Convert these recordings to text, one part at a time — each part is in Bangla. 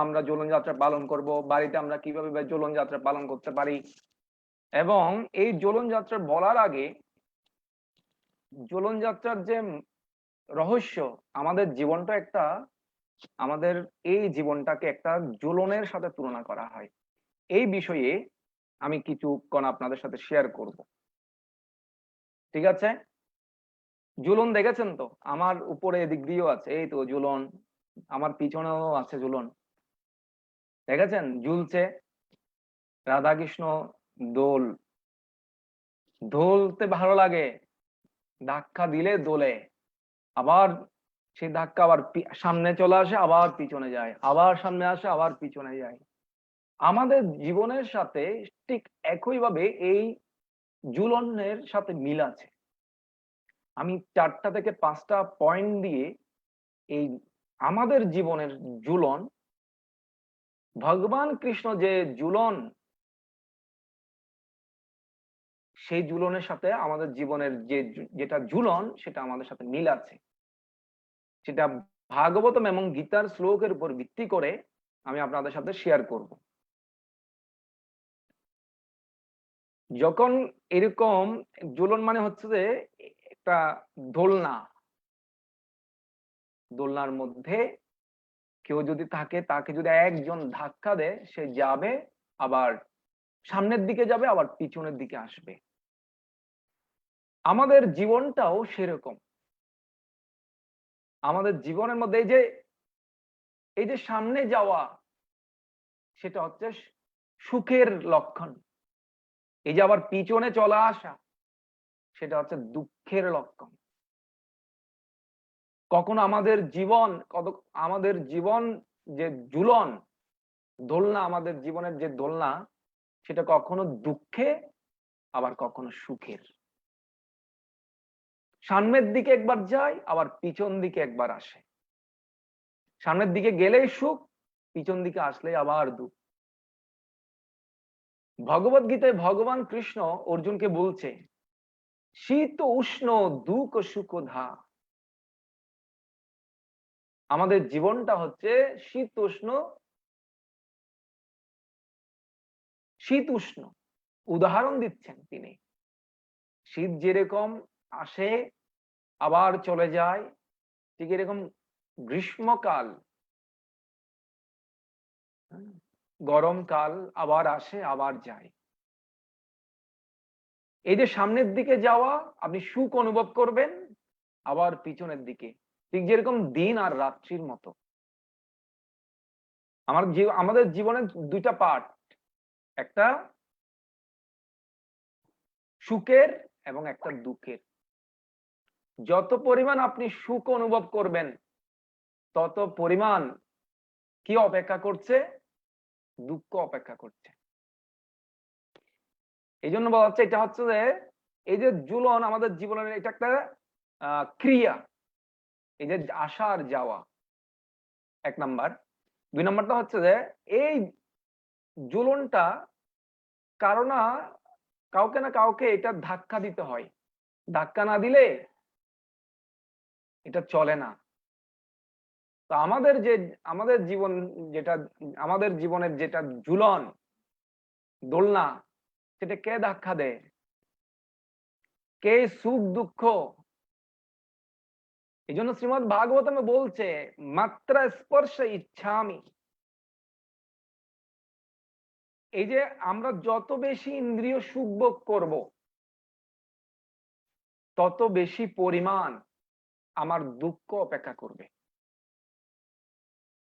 আমরা ঝুলনযাত্রা পালন করব, বাড়িতে আমরা কিভাবে ঝুলনযাত্রা পালন করতে পারি। এবং এই ঝুলনযাত্রা বলার আগে ঝুলনযাত্রার যে রহস্য, আমাদের জীবনটা একটা আমাদের এই জীবনটাকে একটা ঝুলনের সাথে তুলনা করা হয়। এই বিষয়ে আমি কিছুক্ষণ আপনাদের সাথে শেয়ার করব। ঠিক আছে? ঝুলন দেখেছেন তো? আমার উপরে এদিক দিয়েও আছে, এই তো ঝুলন। আমার পিছনেও আছে ঝুলন। দেখেছেন? ঝুলছে রাধাকৃষ্ণ দোল। দোলতে ভালো লাগে, ধাক্কা দিলে দোলে। আবার সেই ধাক্কা আবার সামনে চলে আসে, আবার পিছনে যায়, আবার সামনে আসে, আবার পিছনে যায়। আমাদের জীবনের সাথে ঠিক একইভাবে এই ঝুলনের সাথে মিল আছে। আমি 4টা থেকে 5টা পয়েন্ট দিয়ে এই আমাদের জীবনের ঝুলন, ভগবান কৃষ্ণ যে ঝুলন, সেই ঝুলনের সাথে আমাদের জীবনের যেটা ঝুলন সেটা আমাদের সাথে মিল আছে। সেটা ভাগবতম এবং গীতার শ্লোকের উপর ভিত্তি করে আমি আপনাদের সাথে শেয়ার করব। যখন এরকম ঝুলন মানে হচ্ছে যে একটা দোলনা, দোলনার মধ্যে কেউ যদি থাকে, তাকে যদি একজন ধাক্কা দেয়, সে যাবে, আবার সামনের দিকে যাবে, আবার পিছনের দিকে আসবে। আমাদের জীবনটাও সেরকম। আমাদের জীবনের মধ্যে এই যে সামনে যাওয়া, সেটা হচ্ছে সুখের লক্ষণ। এই যে আবার পিছনে চলে আসা, সেটা হচ্ছে দুঃখের লক্ষণ। কখনো আমাদের জীবন যে ঝুলন, দোলনা, আমাদের জীবনের যে দোলনা, সেটা কখনো দুঃখে, আবার কখনো সুখের। সামনের দিকে একবার যায়, আবার পিছন দিকে একবার আসে। সামনের দিকে গেলেই সুখ, পিছন দিকে আসলে আবার দুঃখ। ভগবত গীতায় ভগবান কৃষ্ণ অর্জুনকে বলছে, শীত উষ্ণ দুঃখ সুখ ধা। আমাদের জীবনটা হচ্ছে শীত উষ্ণ, শীত উষ্ণ। উদাহরণ দিচ্ছেন তিনি। শীত যেরকম আসে আবার চলে যায়, ঠিক এরকম গ্রীষ্মকাল, গরমকাল আবার আসে আবার যায়। এই যে সামনের দিকে যাওয়া, আপনি সুখ অনুভব করবেন, আবার পিছনের দিকে, ঠিক যেরকম দিন আর রাত্রির মতো। আমাদের জীবনের 2টা পার্ট, একটা সুখের এবং একটা দুঃখের। যত পরিমাণ আপনি সুখ অনুভব করবেন, তত পরিমাণ কি অপেক্ষা করছে? দুঃখ অপেক্ষা করছে। এই জন্য বলা হচ্ছে, এটা হচ্ছে যে এই যে ঝুলন আমাদের জীবনের, এটা একটা ক্রিয়া। এই যে আসা আর যাওয়া, 1 নাম্বার। 2 নাম্বারটা হচ্ছে যে এই ঝুলনটা কারো না কাউকে না কাউকে এটা ধাক্কা দিতে হয়। ধাক্কা না দিলে এটা চলে না। তো আমাদের জীবন যেটা, আমাদের জীবনের যেটা ঝুলন, দোলনা, সেটা কে ধাক্কা দেয়? কে সুখ দুঃখ? এই জন্য শ্রীমদ ভাগবতমে বলছে, মাত্র স্পর্শ ইচ্ছামি। এই যে আমরা যত বেশি ইন্দ্রিয় সুখ ভোগ করব, তত বেশি পরিমাণ আমার দুঃখ অপেক্ষা করবে।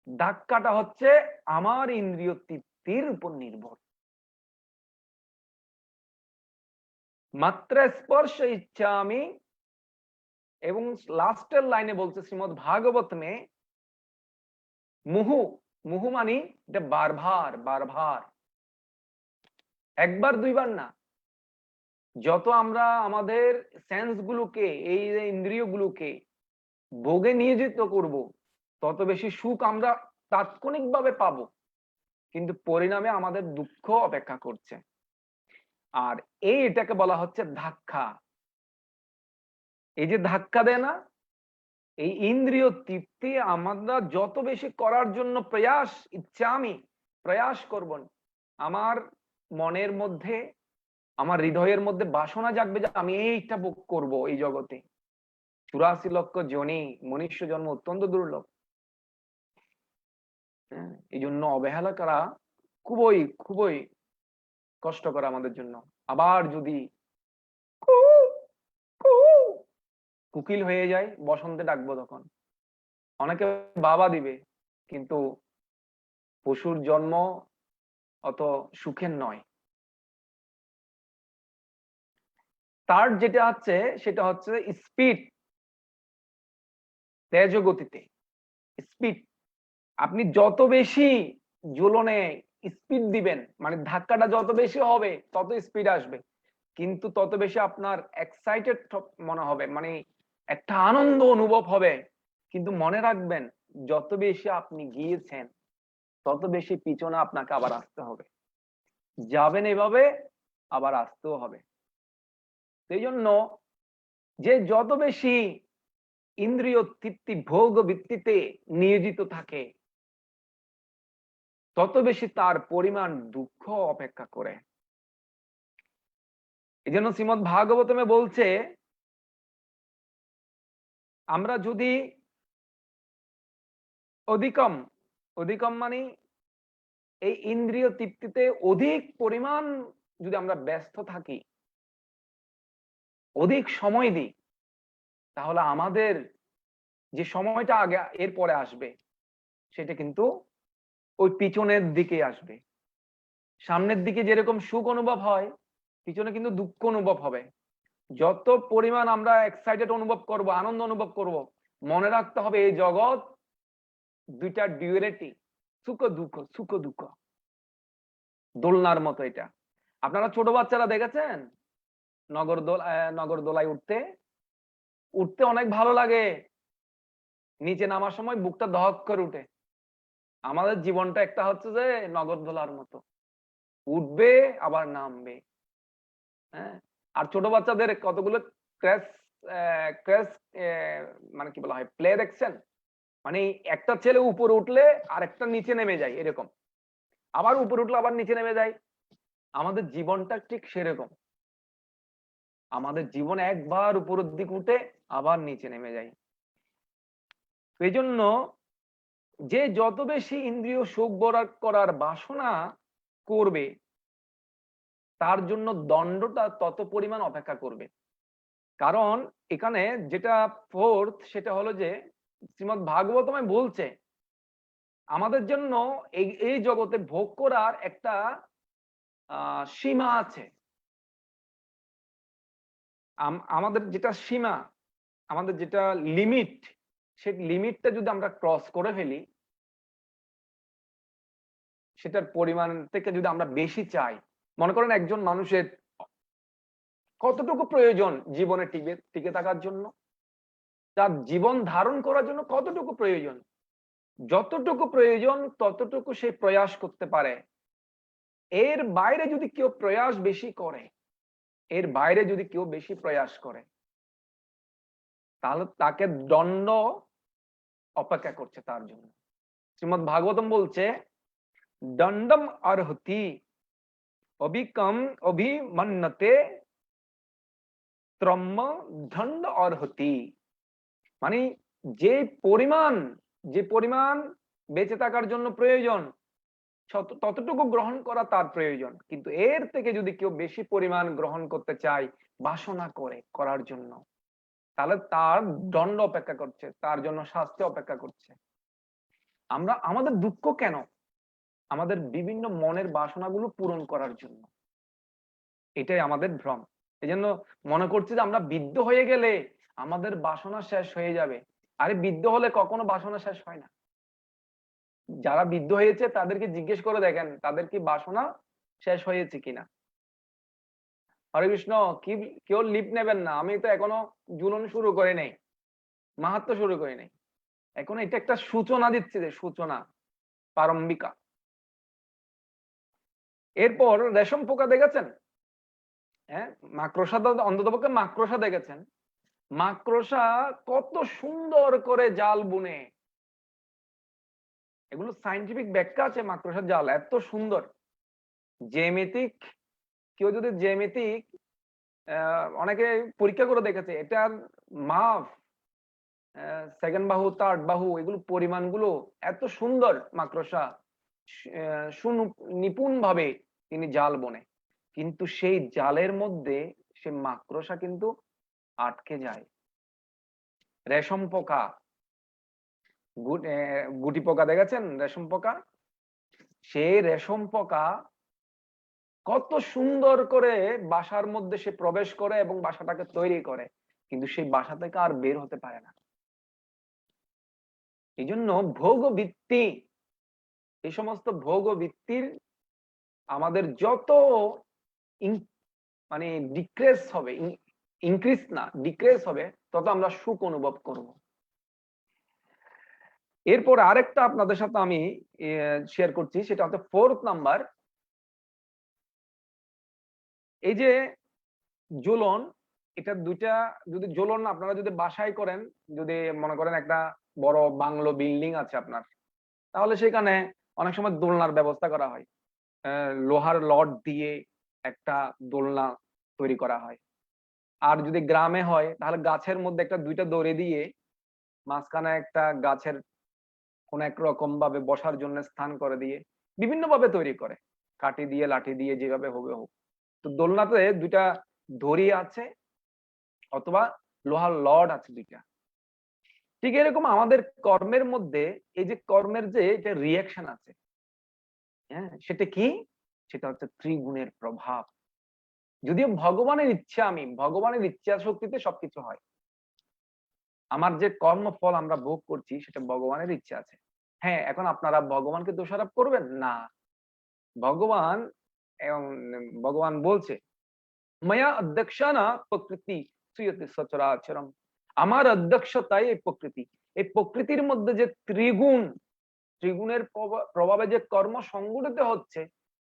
ধাক্কাটা হচ্ছে আমার ইন্দ্রিয় তৃপ্তির উপর নির্ভর। মাত্র স্পর্শ ইচ্ছামি। এবং লাস্টের লাইনে বলছে শ্রীমদ ভাগবতমে, মুহু, মুহু মানি এটা বারবার বারবার, একবার দুইবার না। যত আমরা আমাদের সেন্স গুলোকে, এই ইন্দ্রিয় গুলোকে ভোগে নিয়োজিত করব, তত বেশি সুখ আমরা তাৎক্ষণিকভাবে পাবো, কিন্তু পরিণামে আমাদের দুঃখ অপেক্ষা করছে। আর এটাকে বলা হচ্ছে ধাক্কা। এই যে ধাক্কা দেয় না, এই ইন্দ্রিয় তৃপ্তি আমরা যত বেশি করার জন্য প্রয়াস, ইচ্ছা আমি প্রয়াস করব, আমার মনের মধ্যে, আমার হৃদয়ের মধ্যে বাসনা জাগবে যে আমি এইটা ভোগ করব এই জগতে। 84 লক্ষ জনি মনুষ্য জন্ম অত্যন্ত দুর্লভ। হ্যাঁ, এই জন্য অবহেলা করা খুবই খুবই কষ্টকর আমাদের জন্য। আবার যদি কুকিল হয়ে যায়, বসন্তে ডাকবো তখন অনেকে বাবা দিবে, কিন্তু পশুর জন্ম অত সুখের নয়। তার যেটা হচ্ছে সেটা হচ্ছে স্পিড, তেজ গতিতে স্পিড। আপনি যত বেশি জ্বলনে স্পিড দিবেন, মানে ধাক্কাটা যত বেশি হবে তত স্পিড আসবে, কিন্তু তত বেশি আপনার এক্সাইটেড মনে হবে, মানে একটা আনন্দ অনুভব হবে। কিন্তু মনে রাখবেন, যত বেশি আপনি গিয়েছেন তত বেশি পিছনে আপনাকে আবার আসতে হবে। যাবেন এভাবে, আবার আসতেও হবে। সেই জন্য যে যত বেশি ইন্দ্রিয় তৃপ্তি ভোগ বৃত্তিতে নিয়োজিত থাকে, তত বেশি তার পরিমাণ দুঃখ অপেক্ষা করে। এই জন্য শ্রীমদ্ ভাগবতমে বলছে, আমরা যদি অধিকম, অধিকম মানে এই ইন্দ্রিয় তৃপ্তিতে অধিক পরিমাণ যদি আমরা ব্যস্ত থাকি, অধিক সময় দিই, তাহলে আমাদের যে সময়টা আগে এরপরে আসবে সেটা কিন্তু ওই পিছনের দিকে আসবে। সামনের দিকে যেরকম সুখ অনুভব হয়, পিছনে কিন্তু দুঃখ অনুভব হবে। যত পরিমাণ আমরা এক্সাইটেড অনুভব করব, আনন্দ অনুভব করব, মনে রাখতে হবে এই জগৎ দুইটা ডিউয়ালিটি, সুখ দুঃখ, সুখ দুঃখ, দোলনার মতো। এটা আপনারা ছোট বাচ্চারা দেখেছেন নগরদোলায় উঠতে উঠতে অনেক ভালো লাগে, নিচে নামার সময় বুকটা দহক করে উঠে। আমাদের জীবনটা একটা হচ্ছে যে নগরদোলার মতো, উঠবে আবার নামবে। হ্যাঁ, আর ছোট বাচ্চাদের কতগুলো ক্র্যাশ ক্র্যাশ মানে কি বলা হয়, প্লে দেখছেন? মানে একটা ছেলে উপরে উঠলে আর একটা নিচে নেমে যায়, এরকম, আবার উপরে উঠলে আবার নিচে নেমে যায়। আমাদের জীবনটা ঠিক সেরকম, আমাদের জীবন একবার উপরের দিকে উঠে আবার নিচে নেমে যায়। এই জন্য যে যত বেশি ইন্দ্রিয় সুখ ভোগ করার বাসনা করবে, তার জন্য দণ্ডটা তত পরিমাণ অপেক্ষা করবে। কারণ এখানে যেটা ফোর্থ, সেটা হলো যে শ্রীমদ্ ভাগবতমে বলছে আমাদের জন্য এই এই জগতে ভোগ করার একটা সীমা আছে। আমাদের যেটা সীমা, আমাদের যেটা লিমিট, সেই লিমিটটা যদি আমরা ক্রস করে ফেলি, সেটার পরিমাণ থেকে যদি আমরা বেশি চাই, মনে করেন একজন মানুষের কতটুকু প্রয়োজন জীবনে টিকে টিকে থাকার জন্য, তার জীবন ধারণ করার জন্য কতটুকু প্রয়োজন, যতটুকু প্রয়োজন ততটুকু সে প্রয়াস করতে পারে। এর বাইরে যদি কেউ প্রয়াস বেশি করে, এর বাইরে যদি কেউ বেশি প্রয়াস করে, তাহলে তাকে দণ্ড অপেক্ষা করছে তার জন্য। শ্রীমদ্ ভাগবতম বলছে, দণ্ডম অর্হতি অবিকম অভিমন্যতে ত্রম্ম দণ্ড অর্হতি। মানে যে পরিমাণ, যে পরিমাণ বেঁচে থাকার জন্য প্রয়োজন ততটুকু গ্রহণ করা তার প্রয়োজন, কিন্তু এর থেকে যদি কেউ বেশি পরিমাণ গ্রহণ করতে চায় বাসনা করে করার জন্য, তাহলে তার দণ্ড অপেক্ষা করছে, তার জন্য শাস্তি অপেক্ষা করছে। আমরা আমাদের দুঃখ কেন? আমাদের বিভিন্ন মনের বাসনাগুলো পূরণ করার জন্য। এটাই আমাদের ভ্রম। এই জন্য মনে করছি যে আমরা বৃদ্ধ হয়ে গেলে আমাদের বাসনা শেষ হয়ে যাবে। আরে বৃদ্ধ হলে কখনো বাসনা শেষ হয় না। যারা বৃদ্ধ হয়েছে তাদেরকে জিজ্ঞেস করে দেখেন তাদের কি বাসনা শেষ হয়েছে কিনা। হরে কৃষ্ণ, কি কেউ লিপ নেবেন না, আমি তো এখনো ঝুলন শুরু করে নেই, মাহাত্ম শুরু করে নেই, এখন এটা একটা সূচনা দিচ্ছে, যে সূচনা প্রারম্ভিকা। এরপর রেশম পোকা দেখেছেন? হ্যাঁ, মাকড়সা, অন্ততপক্ষে মাকড়সা দেখেছেন। মাকড়সা কত সুন্দর করে জাল বুনে, এগুলো সায়েন্টিফিক ব্যাখ্যা আছে। মাকড়সার জাল এত সুন্দর, জ্যামিতিক, কেউ যদি জ্যামিতিক অনেকে পরীক্ষা করে দেখেছে, এটার মাপ, সেকেন্ড বাহু, থার্ড বাহু, এগুলো পরিমাণগুলো এত সুন্দর। মাকড়সা সুনিপুণ ভাবে তিনি জাল বনে, কিন্তু সেই জালের মধ্যে সে মাকড়সা কিন্তু আটকে যায়। রেশম পোকা, গুটি পোকা দেখেছেন রেশম পোকা? সেই রেশম পোকা কত সুন্দর করে বাসার মধ্যে সে প্রবেশ করে এবং বাসাটাকে তৈরি করে, কিন্তু সেই বাসা থেকে আর বের হতে পারে না। এই জন্য ভোগবৃত্তি, এই সমস্ত ভোগবৃত্তির আমাদের যত মানে ডিক্রেস হবে, ইনক্রিজ না ডিক্রেস হবে, তত আমরা সুখ অনুভব করব। এরপর আরেকটা আপনাদের সাথে আমি শেয়ার করছি, সেটা হচ্ছে 4th নাম্বার। এই যে জ্বলন, এটা দুইটা, যদি জ্বলন আপনারা যদি বাসায় করেন, যদি মনে করেন একটা বড় বাংলো বিল্ডিং আছে আপনার, তাহলে সেখানে অনেক সময় দোলনার ব্যবস্থা করা হয়। লোহার লট দিয়ে একটা দোলনা তৈরি করা হয়। আর যদি গ্রামে হয় তাহলে গাছের মধ্যে একটা দুইটা দড়ি দিয়ে মাঝখানে একটা গাছের কোন এক রকম ভাবে বসার জন্য স্থান করে দিয়ে বিভিন্ন ভাবে তৈরি করে, কাঠি দিয়ে লাঠি দিয়ে যেভাবে হবে হোক। তো দোলনাতে দুইটা দড়ি আছে অথবা লোহার লড আছে দুইটা। ঠিক এরকম আমাদের কর্মের মধ্যে এই যে কর্মের যে এটা রিয়াকশন আছে, হ্যাঁ, সেটা কি? সেটা হচ্ছে ত্রিগুণের প্রভাব। যদিও ভগবানের ইচ্ছা, আমি ভগবানের ইচ্ছা শক্তিতে সবকিছু হয়। আমার যে কর্মফল আমরা ভোগ করছি সেটা ভগবানের ইচ্ছা আছে। হ্যাঁ, এখন আপনারা ভগবানকে দোষারোপ করবেন না। ভগবান এবং ভগবান বলছে মায়া অধ্যক্ষানা প্রকৃতি শ্রীয়তে সচরাচরম, আমার অধ্যক্ষতায় এই প্রকৃতি, এই প্রকৃতির মধ্যে যে ত্রিগুণ, ত্রিগুণের প্রভাবে যে কর্ম সংগঠিত হচ্ছে,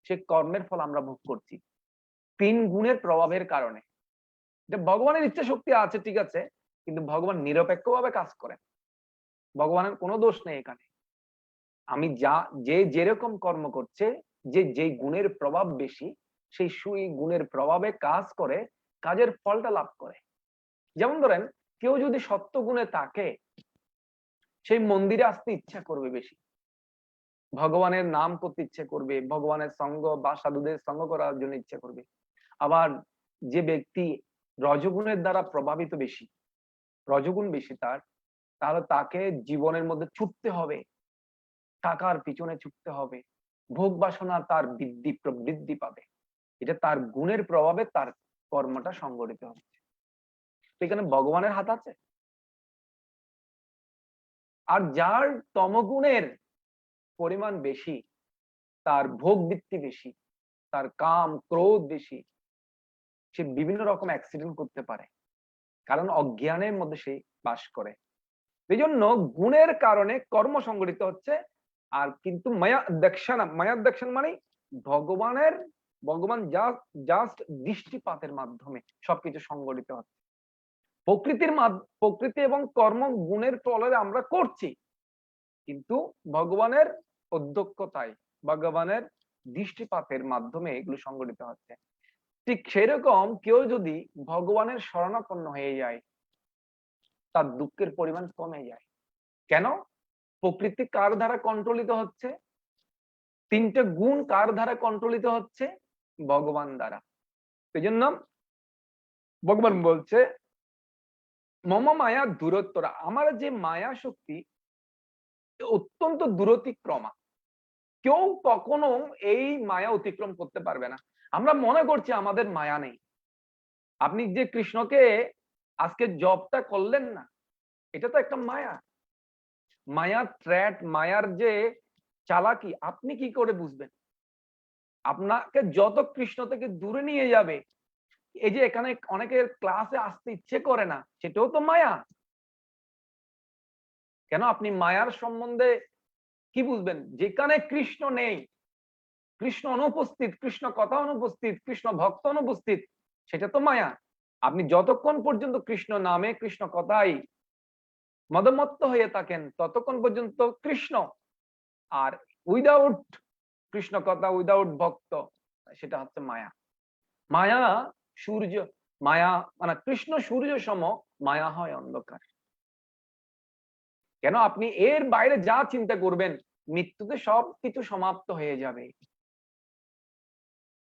সে কর্মের ফল আমরা ভোগ করছি 3 গুণের প্রভাবের কারণে। এটা ভগবানের ইচ্ছা শক্তি আছে ঠিক আছে, কিন্তু ভগবান নিরপেক্ষভাবে কাজ করেন, ভগবানের কোনো দোষ নেই এখানে। আমি যে যেরকম কর্ম করছে, যে যেই গুণের প্রভাব বেশি, সেই সুই গুণের প্রভাবে কাজ করে কাজের ফলটা লাভ করে। যেমন ধরেন কেউ যদি সত্য গুণে থাকে, সেই মন্দিরে আসতে ইচ্ছা করবে বেশি, ভগবানের নাম করতে ইচ্ছে করবে, ভগবানের সঙ্গ বা সাধুদের সঙ্গ করার জন্য ইচ্ছা করবে। আবার যে ব্যক্তি রজগুণের দ্বারা প্রভাবিত বেশি, রজগুণ বেশি তার, তাহলে তাকে জীবনের মধ্যে ছুটতে হবে, টাকার পিছনে ছুটতে হবে, ভোগ বাসনা তার বৃদ্ধি প্রবৃদ্ধি পাবে। এটা তার গুণের প্রভাবে তার কর্মটা সংগঠিত হচ্ছে। এখানে ভগবানের হাত আছে। আর যার তমগুণের পরিমাণ বেশি, তার ভোগ বৃত্তি বেশি, তার কাম ক্রোধ বেশি, সে বিভিন্ন রকম অ্যাক্সিডেন্ট করতে পারে, কারণ অজ্ঞানের মধ্যে সে বাস করে। এই জন্য গুণের কারণে কর্ম সংগঠিত হচ্ছে। আর কিন্তু মায়া দক্ষানা, মায়া দক্ষান মানে ভগবান জাস্ট দৃষ্টিপাতের মাধ্যমে সবকিছু সংগঠিত হচ্ছে। প্রকৃতি এবং কর্ম গুণের ফলে আমরা করছি, কিন্তু ভগবানের অধ্যক্ষতায়, ভগবানের দৃষ্টিপাতের মাধ্যমে এগুলো সংগঠিত হচ্ছে। ঠিক সেরকম কেউ যদি ভগবানের শরণাপন্ন হয়ে যায়, তার দুঃখের পরিমাণ কমে যায়। কেন? প্রকৃতি কার দ্বারা কন্ট্রোলিত হচ্ছে? 3টে গুণ কার দ্বারা কন্ট্রোলিত হচ্ছে? ভগবান দ্বারা। এই জন্য ভগবান বলছে মম মায়া দূরত্বরা, আমার যে মায়া শক্তি অত্যন্ত দূরতিক্রমা, কেউ কখনো এই মায়া অতিক্রম করতে পারবে না। আমরা মনে করছি আমাদের মায়া নেই। আপনি যে কৃষ্ণকে আজকে জপটা করলেন না, এটা তো একটা মায়া। মায়া ট্র্যাট, মায়ার যে চালাকি আপনি কি করে বুঝবেন? আপনাকে যত কৃষ্ণ থেকে দূরে নিয়ে যাবে, এই যে এখানে অনেকের ক্লাসে আসতে ইচ্ছে করে না, সেটাও তো মায়া। কেন? আপনি মায়ার সম্বন্ধে কি বুঝবেন? যেখানে কৃষ্ণ নেই, কৃষ্ণ অনুপস্থিত, কৃষ্ণ কথা অনুপস্থিত, কৃষ্ণ ভক্ত অনুপস্থিত, সেটা তো মায়া। আপনি যতক্ষণ পর্যন্ত কৃষ্ণ নামে কৃষ্ণ কথাই মদমত্ত হয়ে থাকেন ততক্ষণ পর্যন্ত কৃষ্ণ। আর উইদাউট কৃষ্ণ কথা, উইদাউট ভক্ত, সেটা হচ্ছে মায়া। মায়া সূর্য, মায়া মানে কৃষ্ণ সূর্য সম, মায়া হয় অন্ধকার। কেন? আপনি এর বাইরে যা চিন্তা করবেন মৃত্যুতে সবকিছু সমাপ্ত হয়ে যাবে।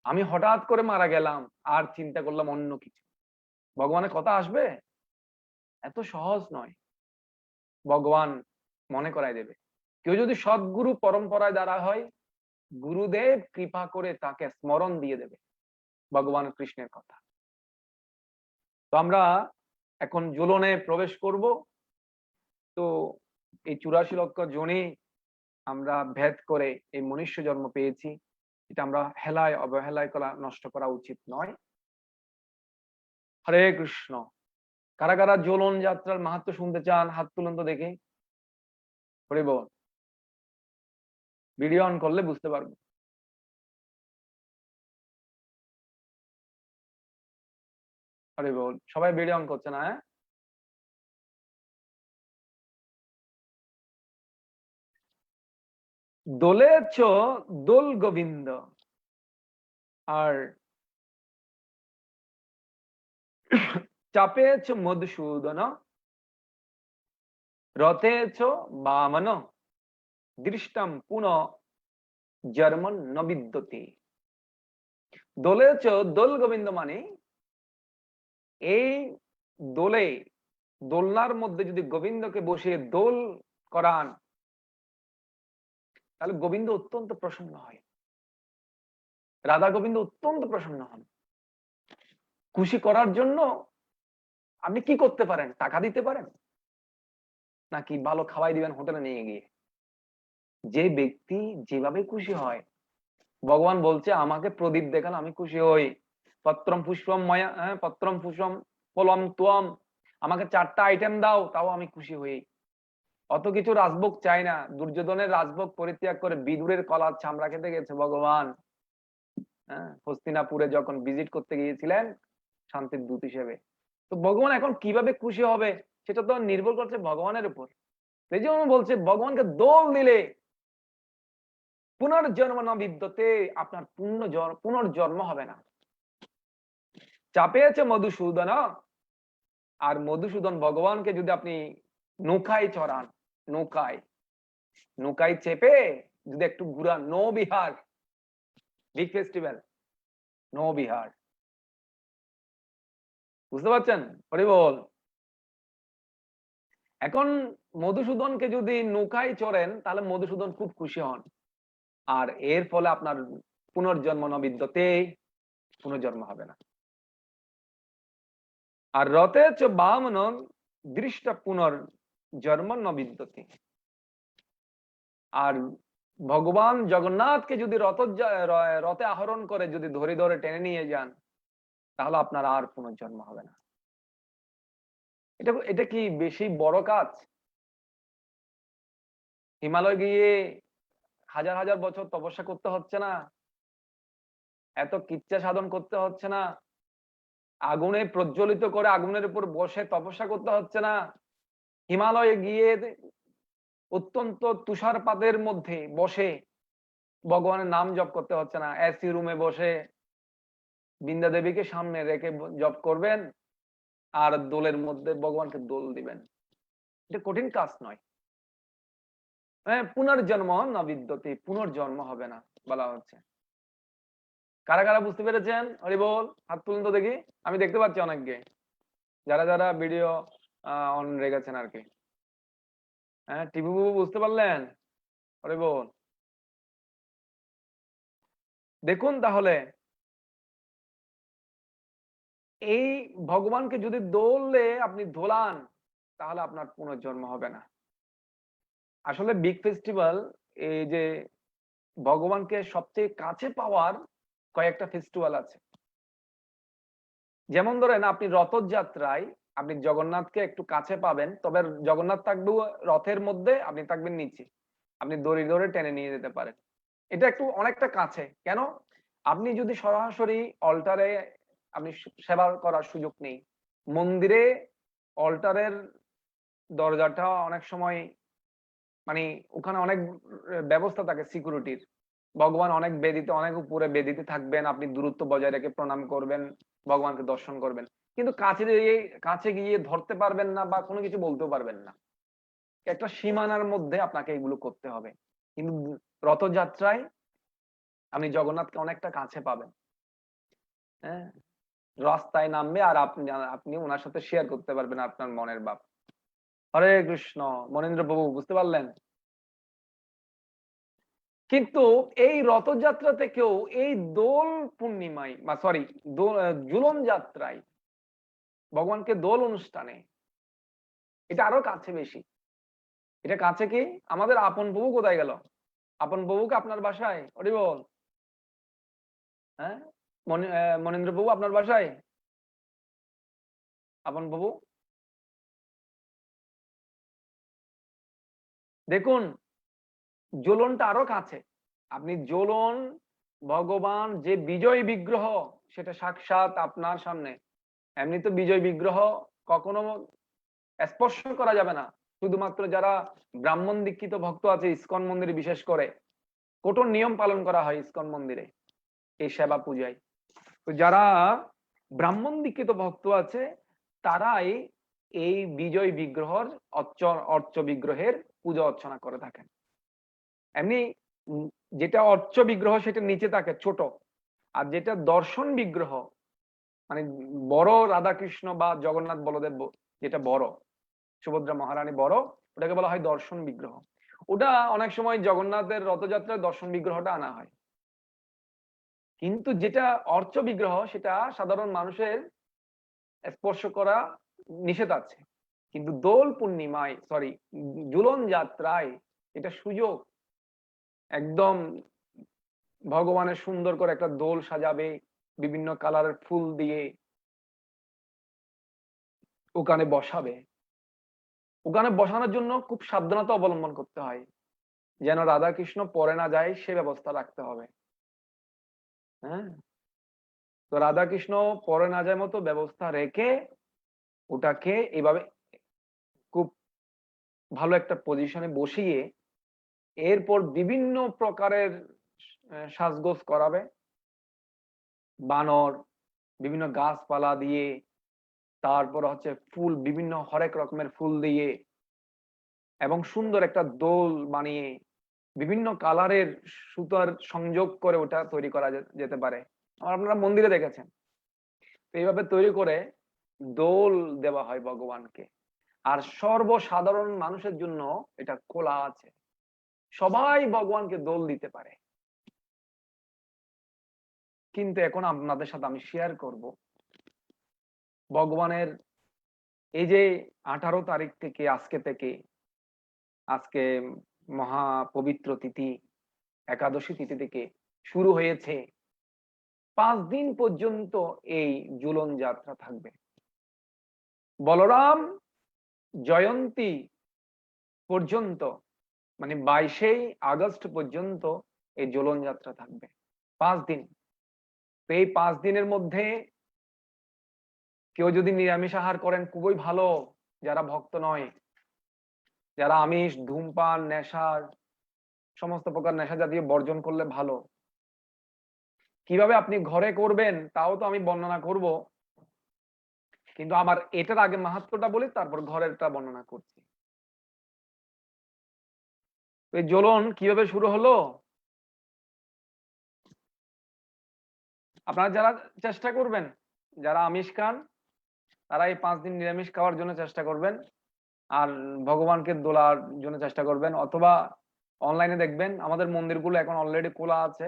আমি হঠাৎ করে মারা গেলাম আর চিন্তা করলাম অন্য কিছু, ভগবানের কথা আসবে? এত সহজ নয়। ভগবান মনে করায় দেবে। কেউ যদি সদ্গুরু পরম্পরায় দ্বারা হয়, গুরুদেব কৃপা করে তাকে স্মরণ দিয়ে দেবে ভগবান কৃষ্ণের কথা। তো আমরা এখন জ্বলনে প্রবেশ করব। তো এই 84 লক্ষ জনে আমরা ভেদ করে এই মনুষ্য জন্ম পেয়েছি, এটা আমরা হেলায় অবহেলায় করা, নষ্ট করা উচিত নয়। হরে কৃষ্ণ। কারা কারা জ্বলন যাত্রার মাহাত্ম্য শুনতে চান হাত তুলুন তো দেখি। হরি বল। ভিডিও অন করলে বুঝতে পারবো। হরি বল। সবাই ভিডিও অন করছে না? হ্যাঁ, দোলেছ দোল গোবিন্দ, আর চাপেছ মধুসূদন, রথেছ বামন, দৃষ্টম পুনঃ জর্মন ন বিদ্যতে। দোলেছ দোল গোবিন্দ মানে এই দোলে, দোলনার মধ্যে যদি গোবিন্দকে বসিয়ে দোল করান তাহলে গোবিন্দ অত্যন্ত প্রসন্ন হয়, রাধা গোবিন্দ অত্যন্ত প্রসন্ন হন। খুশি করার জন্য আপনি কি করতে পারেন? টাকা দিতে পারেন, নাকি ভালো খাওয়াই দিবেন হোটেলে নিয়ে গিয়ে। যে ব্যক্তি যেভাবে খুশি হয়, ভগবান বলছে আমাকে প্রদীপ দেখান আমি খুশি হই। পত্রম পুষ্পম ময়া, হ্যাঁ, পত্রম পুষ্পম ফলম ত্বম, আমাকে 4টা আইটেম দাও তাও আমি খুশি হই। অত কিছু রাজভোগ চাই না। দুর্যোধনের রাজভোগ পরিত্যাগ করে বিদুরের কলার চামড়া খেতে গেছে ভগবান। হ্যাঁ, হস্তিনাপুরে যখন ভিজিট করতে গিয়েছিলেন শান্তির দূত হিসেবে। তো ভগবান এখন কিভাবে খুশি হবে সেটা তো নির্ভর করছে ভগবানের উপর। এই জন্য বলছে ভগবানকে দোল দিলে পুনর্জন্ম না বিদ্যতে, আপনার পুনর্জন্ম হবে না। চাপে আছে মধুসূদন, আর মধুসূদন ভগবানকে যদি আপনি নৌকায় চড়ান, নৌকায় নৌকায় চেপে যদি একটু ঘুরান, নৌ বিহার, বিগ ফেস্টিভ্যাল, নৌ বিহার, বুঝতে পারছেন? হরি বল। এখন মধুসূদনকে যদি নৌকায় চড়েন তাহলে মধুসূদন খুব খুশি হন, আর এর ফলে আপনার পুনর্জন্ম ন বিদ্যতে, পুনর্জন্ম হবে না। আর রথে চ বামন দৃষ্ট পুনর্জন্ম ন বিদ্যতে, আর ভগবান জগন্নাথকে যদি রথে আহরণ করে যদি ধরে ধরে টেনে নিয়ে যান তাহলে আপনার আর পুনর্জন্ম হবে না। এটা এটা কি বেশি বড় কাজ? হিমালয় গিয়ে হাজার হাজার বছর তপস্যা করতে হচ্ছে না, এত কিচ্ছা সাধন করতে হচ্ছে না, আগুনে প্রজ্বলিত করে আগুনের উপর বসে তপস্যা করতে হচ্ছে না, হিমালয়ে গিয়ে অত্যন্ত তুষারপাতের মধ্যে বসে ভগবানের নাম জপ করতে হচ্ছে না, এসি রুমে বসে বৃন্দা দেবীকে সামনে রেখে জপ করবেন আর দোলের মধ্যে ভগবানকে দোল দিবেন। এটা কঠিন কাজ নয়। হ্যাঁ, পুনর্জন্ম না বিদ্যতে, পুনর্জন্ম হবে না বলা হচ্ছে। কারা কারা বুঝতে পেরেছেন? হরি বল, হাত তুলুন তো দেখি। আমি দেখতে পাচ্ছি অনেককে, যারা যারা ভিডিও অন রেখেছেন আর কি। হ্যাঁ, টিপু বুঝতে পারলেন? হরি বল। দেখুন তাহলে এই ভগবানকে যদি দোলে আপনি দোলান তাহলে আপনার পুনর্জন্ম হবে না। আসলে বিগ ফেস্টিভ্যাল, এই যে ভগবানকে সবচেয়ে কাছে পাওয়ার কয়েকটা ফেস্টিভ্যাল আছে। যেমন ধরেন আপনি রথযাত্রায় আপনি জগন্নাথকে একটু কাছে পাবেন, তবে জগন্নাথ থাকবে রথের মধ্যে, আপনি থাকবেন নিচে, আপনি দড়ি ধরে টেনে নিয়ে যেতে পারেন। এটা একটু অনেকটা কাছে। কেন? আপনি যদি সরাসরি অল্টারে আপনি সেবা করার সুযোগ নেই। মন্দিরে অল্টারের দরজাটা অনেক সময় মানে ওখানে অনেক ব্যবস্থা থাকে সিকিউরিটির। ভগবান অনেক বেদিতে, অনেক উপরে বেদিতে থাকবেন, আপনি দূরত্ব বজায় রেখে প্রণাম করবেন, ভগবানকে দর্শন করবেন, কিন্তু কাছে গিয়ে ধরতে পারবেন না বা কোনো কিছু বলতেও পারবেন না। একটা সীমানার মধ্যে আপনাকে এগুলো করতে হবে। কিন্তু রথযাত্রায় আপনি জগন্নাথকে অনেকটা কাছে পাবেন। হ্যাঁ, রাস্তায় নামবে আর আপনি আপনি ওনার সাথে শেয়ার করতে পারবেন আপনার মনের ভাব। হরে কৃষ্ণ। মনেন্দ্র প্রভু বুঝতে পারলেন? কিন্তু এই রথযাত্রা থেকেও এই দোল পূর্ণিমায় বা সরি ঝুলন যাত্রায় ভগবানকে দোল অনুষ্ঠানে এটা আরো কাছে বেশি। এটা কাছে কি? আমাদের আপন প্রভু কোথায় গেল? আপন প্রভুকে আপনার বাসায়? ওরে বল। হ্যাঁ, মনেন্দ্র প্রভু আপনার বাসায় আপন প্রভু? দেখুন, জ্বলনটা আরো কাছে। আপনি জ্বলন, ভগবান যে বিজয় বিগ্রহ সেটা সাক্ষাৎ আপনার সামনে। এমনি তো বিজয় বিগ্রহ কখনো স্পর্শ করা যাবে না। শুধুমাত্র যারা ব্রাহ্মণ দীক্ষিত ভক্ত আছে ইসকন মন্দিরে, বিশেষ করে কঠোর নিয়ম পালন করা হয় ইসকন মন্দিরে এই সেবা পূজায়। তো যারা ব্রাহ্মণ দীক্ষিত ভক্ত আছে তারাই এই বিজয় বিগ্রহর অর্চ বিগ্রহের পূজা অর্চনা করে থাকেন। এমনি যেটা অর্চ বিগ্রহ সেটা নিচে থাকে ছোট, আর যেটা দর্শন বিগ্রহ মানে বড় রাধাকৃষ্ণ বা জগন্নাথ বলদেব যেটা বড়, সুভদ্রা মহারানী বড়, ওটাকে বলা হয় দর্শন বিগ্রহ। ওটা অনেক সময় জগন্নাথের রথযাত্রায় দর্শন বিগ্রহটা আনা হয়। কিন্তু যেটা অর্চ বিগ্রহ সেটা সাধারণ মানুষের স্পর্শ করা নিষেধ আছে। কিন্তু দোল পূর্ণিমায় সরি ঝুলন যাত্রায় এটা সুযোগ। একদম ভগবানের সুন্দর করে একটা দোল সাজাবে বিভিন্ন কালারের ফুল দিয়ে, ওখানে বসাবে। ওখানে বসানোর জন্য খুব সাবধানতা অবলম্বন করতে হয়, যেন রাধা কৃষ্ণ পরে না যায় সে ব্যবস্থা রাখতে হবে। হ্যাঁ, তো রাধা কৃষ্ণ পরে না যায় মতো ব্যবস্থা রেখে ওটাকে এইভাবে খুব ভালো একটা পজিশনে বসিয়ে এরপর বিভিন্ন প্রকারের সাজগোজ করাবে, বানর বিভিন্ন গাছপালা দিয়ে, তারপর হচ্ছে ফুল বিভিন্ন হরেক রকমের ফুল দিয়ে, এবং সুন্দর একটা দোল বানিয়ে বিভিন্ন কালারের সুতার সংযোগ করে ওটা তৈরি করা যেতে পারে। আপনারা মন্দিরে দেখেছেন। তো এইভাবে তৈরি করে দোল দেওয়া হয় ভগবানকে। আর সর্বসাধারণ মানুষের জন্য এটা খোলা আছে, সবাই ভগবানকে দোল দিতে পারে। কিন্তু এখন আপনাদের সাথে আমি শেয়ার করব ভগবানের এই যে 18 তারিখ থেকে আজকে মহা পবিত্র তিথি একাদশী তিথি থেকে শুরু হয়েছে, 5 দিন পর্যন্ত এই ঝুলন যাত্রা থাকবে। বলরাম জয়ন্তী পর্যন্ত মানে 22 আগস্ট পর্যন্ত এই ঝুলন যাত্রা থাকবে 5 দিন। তো এই 5 দিনের মধ্যে কেউ যদি নিরামিষ আহার করেন খুবই ভালো, যারা ভক্ত নয়, যারা আমিষ ধূমপান নেশার সমস্ত প্রকার নেশা জাতীয় বর্জন করলে ভালো। কিভাবে আপনি ঘরে করবেন তাও তো আমি বর্ণনা করব, কিন্তু আমার এটার আগে মাহাত্ম্যটা বলি তারপর ঘরেরটা বর্ণনা করছি। এই জ্বলন কিভাবে শুরু হলো? আপনারা যারা চেষ্টা করবেন, যারা আমিষ খান তারা এই 5 দিন নিরামিষ খাওয়ার জন্য চেষ্টা করবেন, আর ভগবানকে দোলার জন্য চেষ্টা করবেন, অথবা অনলাইনে দেখবেন আমাদের মন্দিরগুলো এখন অলরেডি খোলা আছে,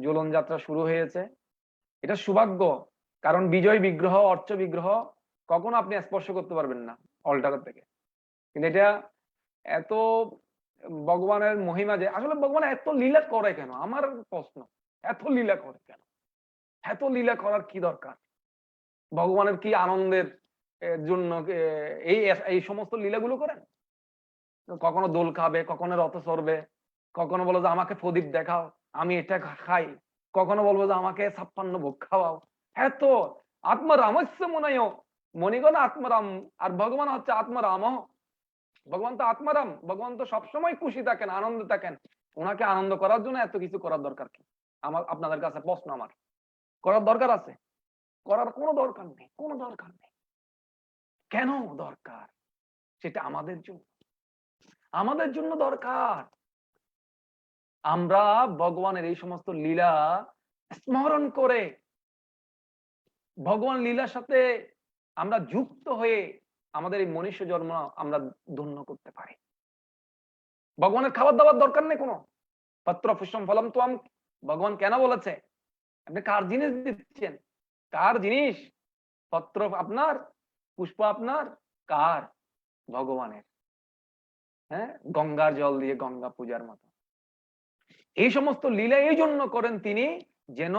ঝুলন যাত্রা শুরু হয়েছে। এটা সৌভাগ্য, কারণ বিজয় বিগ্রহ অর্চ বিগ্রহ কখনো আপনি স্পর্শ করতে পারবেন না অল্টার থেকে। কিন্তু এটা এত ভগবানের মহিমা যে আসলে ভগবান এত লীলা করে কেন, আমার প্রশ্ন, এত লীলা করে কেন? এত লীলা করার কি দরকার? ভগবানের কি আনন্দের জন্য এই এই সমস্ত লীলাগুলো করেন? কখনো দোল খাবে, কখনো রথ চড়বে, কখনো বলো যে আমাকে প্রদীপ দেখাও আমি এটা খাই, কখনো বলবো যে আমাকে 56 ভোগ খাওয়াও, এত আত্মরামস্য মুনয়, মণিগণ আত্মরাম, আর ভগবান হচ্ছে আত্মরাম। ভগবান তো আত্মারাম, ভগবান তো সবসময় খুশি থাকেন, আনন্দে থাকেন। ওনাকে আনন্দ করার জন্য এত কিছু করার দরকার কি? আমার আপনাদের কাছে প্রশ্ন, আমার করার দরকার আছে? করার কোনো দরকার নেই, কোনো দরকার নেই। কেন দরকার? সেটা আমাদের জন্য, আমাদের জন্য দরকার। আমরা ভগবানের এই সমস্ত লীলা স্মরণ করে ভগবান লীলার সাথে আমরা যুক্ত হয়ে আমাদের এই মনুষ্য জন্ম আমরা ধন্য করতে পারি। ভগবানের খাবার দাবার দরকার নেই কোনো। পত্র পুষ্পম ফলম ত্বম, ভগবান কেন বলেছে? আপনি কার জিনিস দিচ্ছেন? কার জিনিস? পত্র আপনার, পুষ্প আপনার, কার? ভগবানের। হ্যাঁ, গঙ্গার জল দিয়ে গঙ্গা পূজার মতো। এই সমস্ত লীলা এই জন্য করেন তিনি, যেন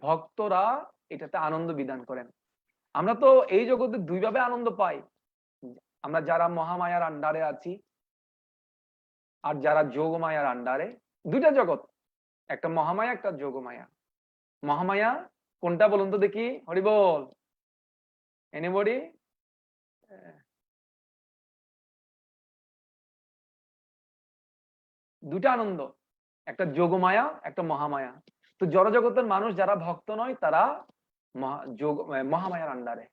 ভক্তরা এটাতে আনন্দ বিধান করেন। আমরা তো এই জগতে দুইভাবে আনন্দ পাই। আমরা যারা মহামায়ার আন্ডারে আছি আর যারা যোগমায়ার আন্ডারে, দুইটা জগৎ, একটা মহামায়া একটা যোগমায়া। মহামায়া কোনটা বলুন তো দেখি, হরি বল। এনিবডি? দুটা আনন্দ, একটা যোগমায়া একটা মহামায়া। তো জড়জগতের মানুষ যারা ভক্ত নয় তারা মহামায়ার আন্ডারে,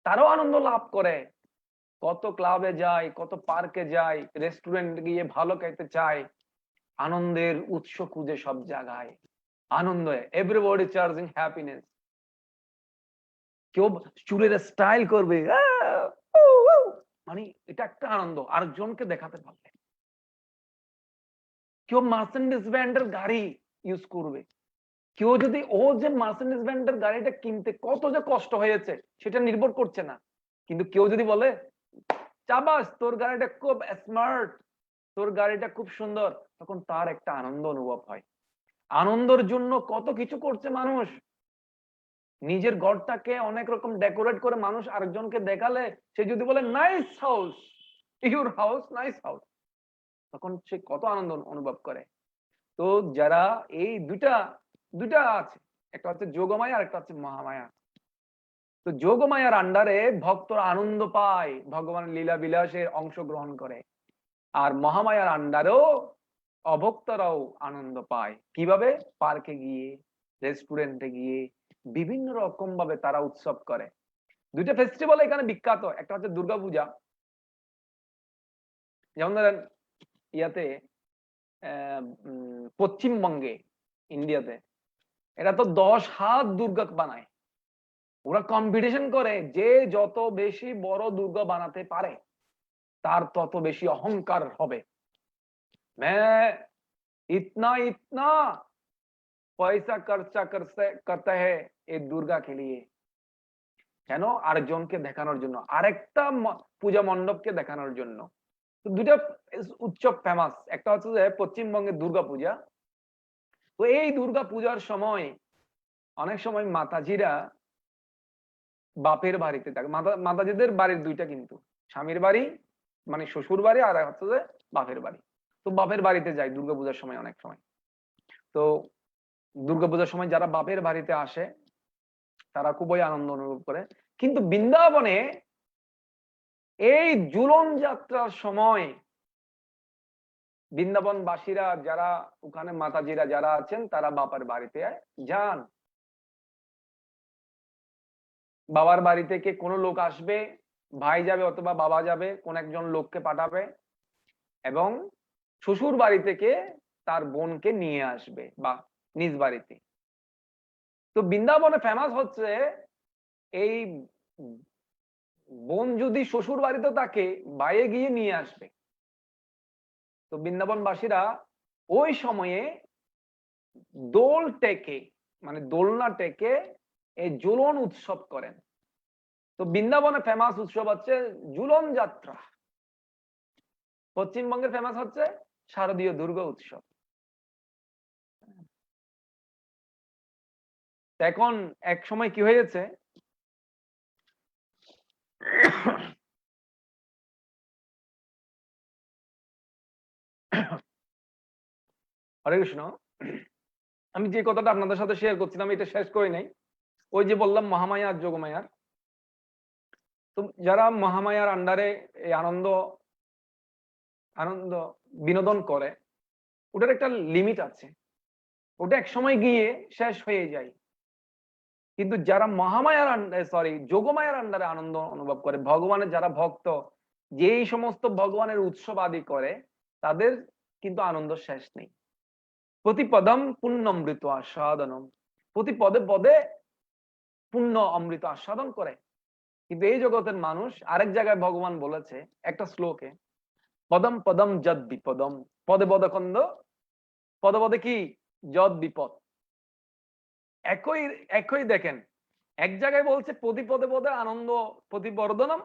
তারাও আনন্দ লাভ করে। কত ক্লাবে যায়, কত পার্কে যায়, রেস্টুরেন্ট গিয়ে ভালো খেতে চায়, আনন্দের উৎস খুঁজে সব জায়গায়। আনন্দ, এভরিবডি চার্জিং হ্যাপিনেস। কেউ চুলের স্টাইল করবে, মানে এটা একটা আনন্দ আরেকজনকে দেখাতে পারলে। কেউ মার্সেন্ডিজ ব্র্যান্ডের গাড়ি ইউজ করবে। কেউ যদি ও যে মার্সেন্ডিজ ব্র্যান্ডের গাড়িটা কিনতে কত যে কষ্ট হয়েছে সেটা নির্ভর করছে না, কিন্তু কেউ যদি বলে চাবাস তোর গাড়িটা খুব স্মার্ট, তোর গাড়িটা খুব সুন্দর, তখন তার একটা আনন্দ অনুভব হয়। আনন্দের জন্য কত কিছু করছে মানুষ। নিজের ঘরটাকে অনেক রকম ডেকোরেট করে মানুষ আরেকজনকে দেখালে, সে যদি বলে nice house, your house nice house, তখন সে কত আনন্দ অনুভব করে। তো যারা এই দুইটা দুইটা আছে, একটা হচ্ছে যোগমায়া আর একটা হচ্ছে মহামায়া। তো যোগমায়ার আন্ডারে ভক্তরা আনন্দ পায়, ভগবানের লীলা বিলাসে অংশগ্রহণ করে। আর মহামায়ার আন্ডারেও অভক্তরাও আনন্দ পায়। কিভাবে? পার্কে গিয়ে, রেস্টুরেন্টে গিয়ে, বিভিন্ন রকম ভাবে তারা উৎসব করে। দুইটা ফেস্টিভ্যাল এখানে বিখ্যাত, একটা হচ্ছে দুর্গাপূজা। যেমন ধরেন ইয়াতে পশ্চিমবঙ্গে, ইন্ডিয়াতে এটা তো 10 হাত দুর্গা বানায়। ওরা কম্পিটিশন করে, যে যত বেশি বড় দুর্গা বানাতে পারে তার তত বেশি অহংকার হবে। इतना इतना पैसा खर्चा करता है এই দুর্গা কে লিয়ে। কেন? আরেকজনকে দেখানোর জন্য, আরেকটা পূজা মণ্ডপকে দেখানোর জন্য। তো দুইটা উৎসব ফেমাস, একটা হচ্ছে যে পশ্চিমবঙ্গের দুর্গা পূজা। তো এই দুর্গা পূজার সময় অনেক সময় মাতাজিরা বাপের বাড়িতে থাকে। মাতাজিদের বাড়ির দুইটা, কিন্তু স্বামীর বাড়ি মানে শ্বশুর বাড়ি, আর হচ্ছে যে বাপের বাড়ি। তো বাপের বাড়িতে যায় দুর্গাপূজার সময় অনেক সময়। তো দুর্গাপূজার সময় যারা বাপের বাড়িতে আসে তারা খুবই আনন্দ অনুভব করে। কিন্তু বৃন্দাবনে এই ঝুলন যাত্রার সময় বৃন্দাবনবাসীরা যারা ওখানে মাতাজিরা যারা আছেন তারা বাবার বাড়িতে যান। বাবার বাড়ি থেকে কোনো লোক আসবে, ভাই যাবে অথবা বাবা যাবে, কোন একজন লোককে পাঠাবে এবং শ্বশুর বাড়ি থেকে তার বোনকে নিয়ে আসবে বা নিজ বাড়িতে। তো বৃন্দাবনে ফেমাস হচ্ছে এই বোন যদি শ্বশুর বাড়িতে থাকে, বাইরে গিয়ে নিয়ে আসবে। তো বৃন্দাবনবাসীরা ওই সময়ে দোল টেকে, মানে দোলনা টেকে এই ঝুলন উৎসব করেন। তো বৃন্দাবনে ফেমাস উৎসব হচ্ছে ঝুলন যাত্রা। পশ্চিমবঙ্গের ফেমাস হচ্ছে শারদীয় দুর্গা উৎসব। এখন এক সময় কি হয়েছে, হরে কৃষ্ণ, আমি যে কথাটা আপনাদের সাথে শেয়ার করছিলাম এটা শেষ করি নাই। ওই যে বললাম মহামায়া আর যোগমায়ার, তো যারা মহামায়ার আন্ডারে এই আনন্দ আনন্দ বিনোদন করে, ওটার একটা লিমিট আছে, ওটা এক সময় গিয়ে শেষ হয়ে যায়। কিন্তু যারা মহামায়ার সরি যোগমায়ার আন্ডারে আনন্দ অনুভব করে, ভগবানের যারা ভক্ত, যেই সমস্ত ভগবানের উৎসব আদি করে, তাদের কিন্তু আনন্দ শেষ নেই। প্রতিপদম পুণ্যমৃত আস্বাদনম, প্রতি পদে পদে পুণ্য অমৃত আস্বাদন করে। কিন্তু এই জগতের মানুষ, আরেক জায়গায় ভগবান বলেছে একটা শ্লোকে, পদম পদম যদ বিপদম, পদে পদে কন্দ, পদে পদে কি যদ বিপদ। একই একই দেখেন, এক জায়গায় বলছে প্রতি পদে পদে আনন্দ প্রতিবর্ধনম,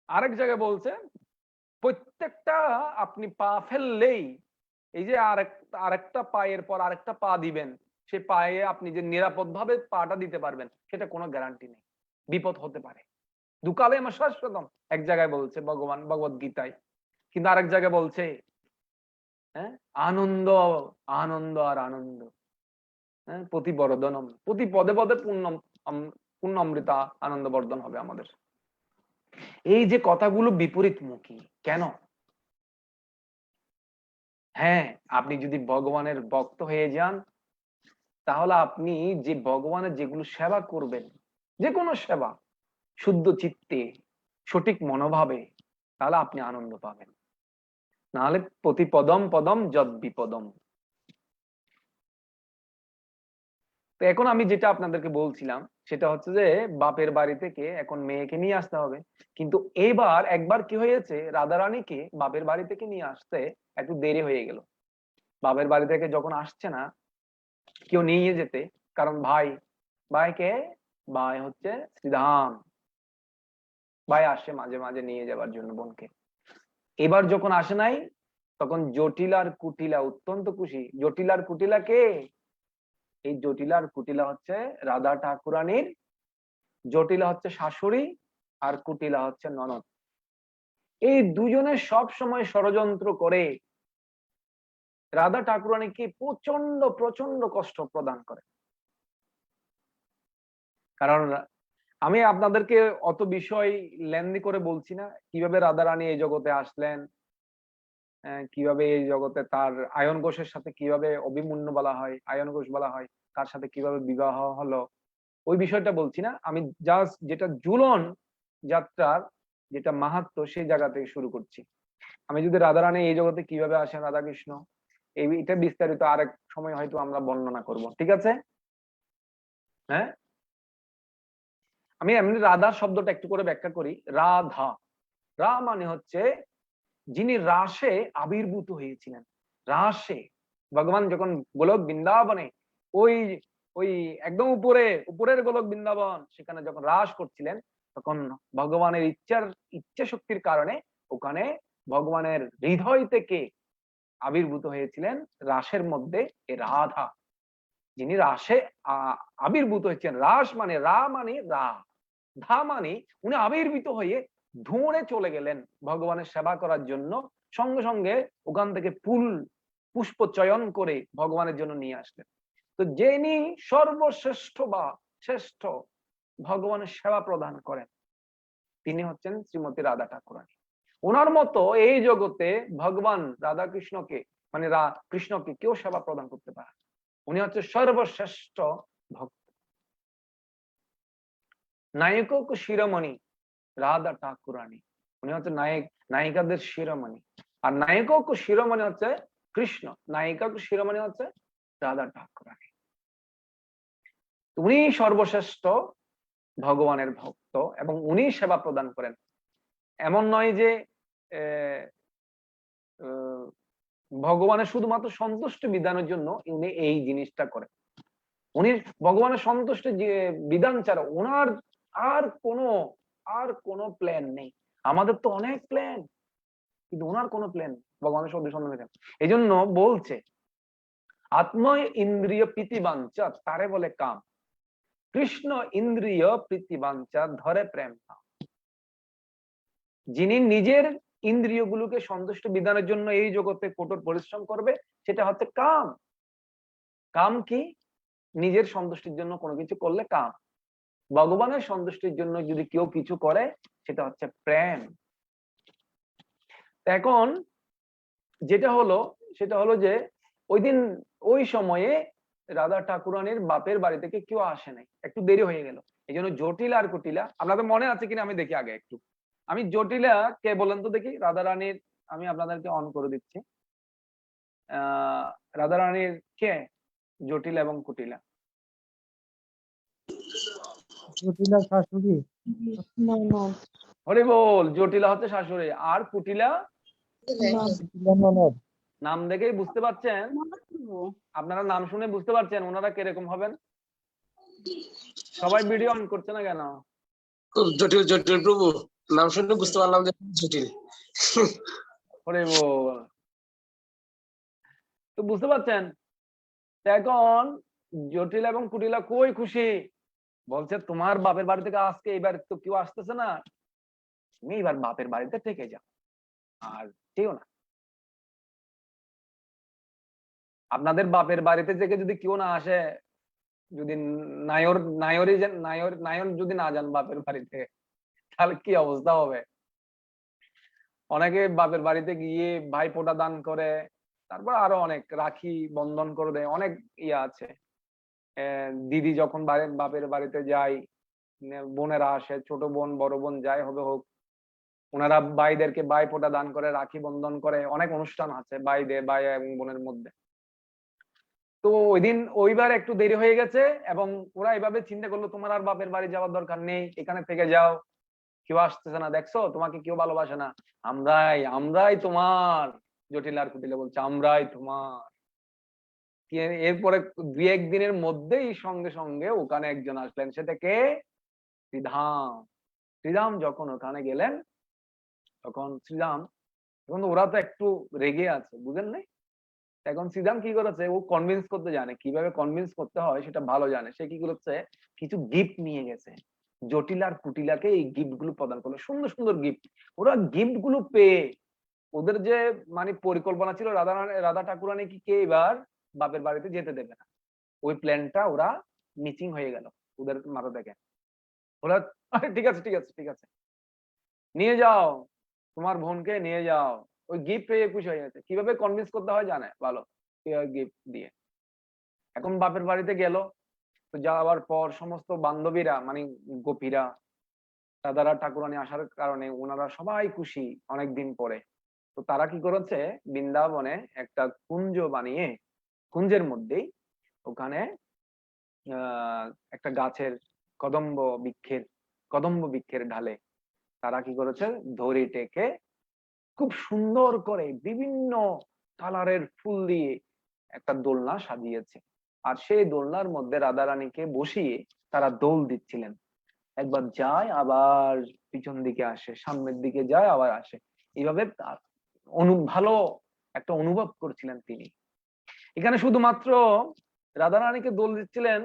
আরেক জায়গায় বলছে প্রত্যেকটা আপনি পা ফেললেই, এই যে আরেকটা পায়ের পর আরেকটা পা দিবেন, সে পায়ে আপনি যে নিরাপদ ভাবে পাটা দিতে পারবেন সেটা কোনো গ্যারান্টি নেই, বিপদ হতে পারে। দুকালে আমার শাশ্বতম এক জায়গায় বলছে ভগবান ভগবদ গীতায়, কিন্তু আরেক জায়গায় বলছে হ্যাঁ আনন্দ, আনন্দ আর আনন্দ, হ্যাঁ প্রতিবর্ধনম, প্রতি পদে পদে পূর্ণ অমৃতা আনন্দ বর্ধন হবে আমাদের। এই যে কথাগুলো বিপরীতমুখী কেন? হ্যাঁ, আপনি যদি ভগবানের ভক্ত হয়ে যান, তাহলে আপনি যে ভগবানের যেগুলো সেবা করবেন, যে কোনো সেবা শুদ্ধ চিত্তে সঠিক মনোভাবে, তাহলে আপনি আনন্দ পাবেন। নাহলে প্রতি পদম পদম যদ বিপদম। তো এখন আমি যেটা আপনাদেরকে বলছিলাম সেটা হচ্ছে যে বাপের বাড়ি থেকে এখন মেয়েকে নিয়ে আসতে হবে। কিন্তু এইবার একবার কি হয়েছে, রাধারানীকে বাপের বাড়ি থেকে নিয়ে আসতে একটু দেরি হয়ে গেল। বাপের বাড়ি থেকে যখন আসছে না কেউ নিয়ে যেতে, কারণ ভাইকে ভাই হচ্ছে শ্রীধাম, ভাই আসে মাঝে মাঝে নিয়ে যাবার জন্য বোনকে। এবার যখন আসে নাই, তখন জটিলা আর কুটিলা অত্যন্ত খুশি। জটিলা আর কুটিলা কে? এই জটিলা আর কুটিলা হচ্ছে রাধা ঠাকুরানীর, জটিলা হচ্ছে শাশুড়ি আর কুটিলা হচ্ছে ননদ। এই দুজনে সব সময় ষড়যন্ত্র করে রাধা ঠাকুরানীকে প্রচন্ড প্রচন্ড কষ্ট প্রদান করে। কারণ আমি আপনাদেরকে অত বিষয় লেন্দি করে বলছি না, কিভাবে রাধারানী এই জগতে আসলেন, কিভাবে এই জগতে তার আয়ন ঘোষের সাথে কিভাবে অভিমন্যু বলা হয়, আয়ন ঘোষ বলা হয়, তার সাথে কিভাবে বিবাহ হলো, ওই বিষয়টা বলছি না। আমি জাস্ট যেটা ঝুলন যাত্রার যেটা মাহাত্ম্য সেই জায়গা থেকে শুরু করছি। আমি যদি রাধারানী এই জগতে কিভাবে আসেন, রাধাকৃষ্ণ, এটা বিস্তারিত আরেক সময় হয়তো আমরা বর্ণনা করব, ঠিক আছে? হ্যাঁ, আমি এমনি রাধা শব্দটা একটু করে ব্যাখ্যা করি। রাধা, রা মানে হচ্ছে যিনি রাসে আবির্ভূত হয়েছিলেন। রাসে ভগবান যখন গোলক বৃন্দাবনে, ওই ওই একদম উপরের গোলক বৃন্দাবন, সেখানে যখন রাস করছিলেন, তখন ভগবানের ইচ্ছা শক্তির কারণে ওখানে ভগবানের হৃদয় থেকে আবির্ভূত হয়েছিলেন রাসের মধ্যে এ রাধা, যিনি রাসে আবির্ভূত হয়েছেন। রাস মানে রা মানে রা, ধা মানে উনি আবির্ভূত হয়ে ধুঁড়ে চলে গেলেন ভগবানের সেবা করার জন্য। সঙ্গে সঙ্গে ওখান থেকে পুষ্প চয়ন করে ভগবানের জন্য নিয়ে আসলেন। তো যিনি সর্বশ্রেষ্ঠ বা শ্রেষ্ঠ ভগবানের সেবা প্রদান করেন, তিনি হচ্ছেন শ্রীমতী রাধা ঠাকুরানী। ওনার মতো এই জগতে ভগবান রাধা কৃষ্ণকে মানে কৃষ্ণকে কেউ সেবা প্রদান করতে পারে। উনি হচ্ছে সর্বশ্রেষ্ঠ ভক্ত। নায়ক শিরোমণি রাধা ঠাকুরানী, উনি হচ্ছে নায়িকাদের শিরোমণি। আর নায়ক শিরোমণি হচ্ছে কৃষ্ণ, নায়িকা শিরোমণি হচ্ছে রাধা ঠাকুরানী। উনি সর্বশ্রেষ্ঠ ভগবানের ভক্ত এবং উনি সেবা প্রদান করেন। এমন নয় যে ভগবানের শুধুমাত্র সন্তুষ্ট বিধানের জন্য উনি এই জিনিসটা করেন। উনি ভগবানের সন্তুষ্ট যে বিধান ছাড়া ওনার আর কোনো প্ল্যান নেই। আমাদের তো অনেক প্ল্যান, কিন্তু ওনার কোনো প্ল্যান ভগবানের সন্তুষ্ট বিধান। এই জন্য বলছে আত্ম ইন্দ্রিয় প্রীতিবাঞ্ছা তারে বলে কাম, কৃষ্ণ ইন্দ্রিয় প্রীতিবাঞ্ছা ধরে প্রেম। যিনি নিজের ইন্দ্রিয়গুলোকে সন্তুষ্ট বিধানের জন্য এই জগতে কঠোর পরিশ্রম করবে, সেটা হচ্ছে কাম। কাম কি? নিজের সন্তুষ্টির জন্য কোনো কিছু করলে কাম। ভগবানের সন্তুষ্টির জন্য যদি কেউ কিছু করে সেটা হচ্ছে প্রেম। এখন যেটা হলো সেটা হলো যে ওই দিন ওই সময়ে রাধা ঠাকুরানীর বাপের বাড়ি থেকে কেউ আসে নাই, একটু দেরি হয়ে গেল। এই জন্য জটিলা আর কুটিলা, আপনাদের মনে আছে কিনা আমি দেখি আগে একটু। আমি জটিলা কে বলেন তো দেখি, রাধা রানীর, আমি আপনাদেরকে অন করে দিচ্ছি। রাধা রানীর কে জটিলা এবং কুটিলা? জটিলা শাশুড়ি। হরি বল। জটিলা হচ্ছে শাশুড়ি, আর কুটিলা জটিলা ননদ। নাম দেখেই বুঝতে পারছেন, আপনারা নাম শুনে বুঝতে পারছেন ওনারা কিরকম হবেন। সবাই ভিডিও অন করছে না কেন? খুব জটিল জটিল প্রভু, নাম শুনে বুঝতে পারলাম যে জটিল। হরি বল। তো বুঝতে পারছেন, এখন জটিল এবং কুটিলা কই খুশি, বলছে তোমার বাপের বাড়ি থেকে আজকে এবার তো কেউ আসতেছে না, তুমি এবার বাপের বাড়িতে থেকে যাও আর কেউ না। আপনাদের বাপের বাড়িতে থেকে যদি কেউ না আসে, যদি নায়র যদি না যান বাপের বাড়িতে, তাহলে কি অবস্থা হবে? অনেকে বাপের বাড়িতে গিয়ে ভাইফোঁটা দান করে, তারপর আরো অনেক রাখি বন্ধন করে দেয়, অনেক ইয়ে আছে। দিদি যখন বাপের বাড়িতে যায়, বোনেরা আসে, ছোট বোন বড় বোন যাই হবে হোক, ওনারা ভাইদেরকে ভাইফোঁটা দান করে, রাখি বন্ধন করে, অনেক অনুষ্ঠান আছে ভাইদের, ভাই এবং বোনের মধ্যে। তো ওই দিন ওইবার একটু দেরি হয়ে গেছে এবং ওরা এভাবে চিন্তা করলো তোমার আর বাপের বাড়ি যাওয়ার দরকার নেই, এখানে থেকে যাও, কেউ আসতেছে না, দেখছো তোমাকে কেউ ভালোবাসে না, আমরাই আমরাই তোমার। জটিল আর কুটিলা বলছে আমরাই তোমার। এরপরে দুই একদিনের মধ্যেই সঙ্গে সঙ্গে ওখানে একজন আসলেন, সেটা কে? শ্রীধাম। শ্রীধাম যখন ওখানে গেলেন, তখন শ্রীধাম, এখন ওরা তো একটু রেগে আছে, বুঝেন নাই? এখন শ্রীধাম কি করেছে, ও কনভিন্স করতে জানে, কিভাবে কনভিন্স করতে হয় সেটা ভালো জানে। সে কি করেছে, কিছু গিফট নিয়ে গেছে, জটিল আর কুটিলাকে এই গিফট গুলো প্রদান করলো, সুন্দর সুন্দর গিফট। ওরা গিফট গুলো পেয়ে ওদের যে মানে পরিকল্পনা ছিল রাধা ঠাকুরানী কি কে এবার বাপের বাড়িতে যেতে দেবে না, ওই প্ল্যানটা ওরা মিসিং হয়ে গেল ওদের মাথা থেকে। ওরা ঠিক আছে ঠিক আছে ঠিক আছে, নিয়ে যাও তোমার বোনকে নিয়ে যাও। ওই গিফট পেয়ে খুশি হয়ে গেছে, কিভাবে কনভিন্স করতে হয় জানে ভালো, গিফট দিয়ে। এখন বাপের বাড়িতে গেল, তো যাওয়ার পর সমস্ত বান্ধবীরা মানে গোপীরা, রাধারা ঠাকুরানী আসার কারণে ওনারা সবাই খুশি অনেকদিন পরে। তো তারা কি করেছে, বৃন্দাবনে একটা কুঞ্জ বানিয়ে, কুঞ্জের মধ্যেই ওখানে একটা গাছের কদম্ব বৃক্ষের ঢালে তারা কি করেছে, ধরে টেকে খুব সুন্দর করে বিভিন্ন কালারের ফুল দিয়ে একটা দোলনা সাজিয়েছে। আর সেই দোলনার মধ্যে রাধারানীকে বসিয়ে তারা দোল দিচ্ছিলেন, একবার যায় আবার পিছন দিকে আসে, সামনের দিকে যায় আবার আসে, এইভাবে ভালো একটা অনুভব করছিলেন তিনি। এখানে শুধুমাত্র রাধারানীকে দোল দিচ্ছিলেন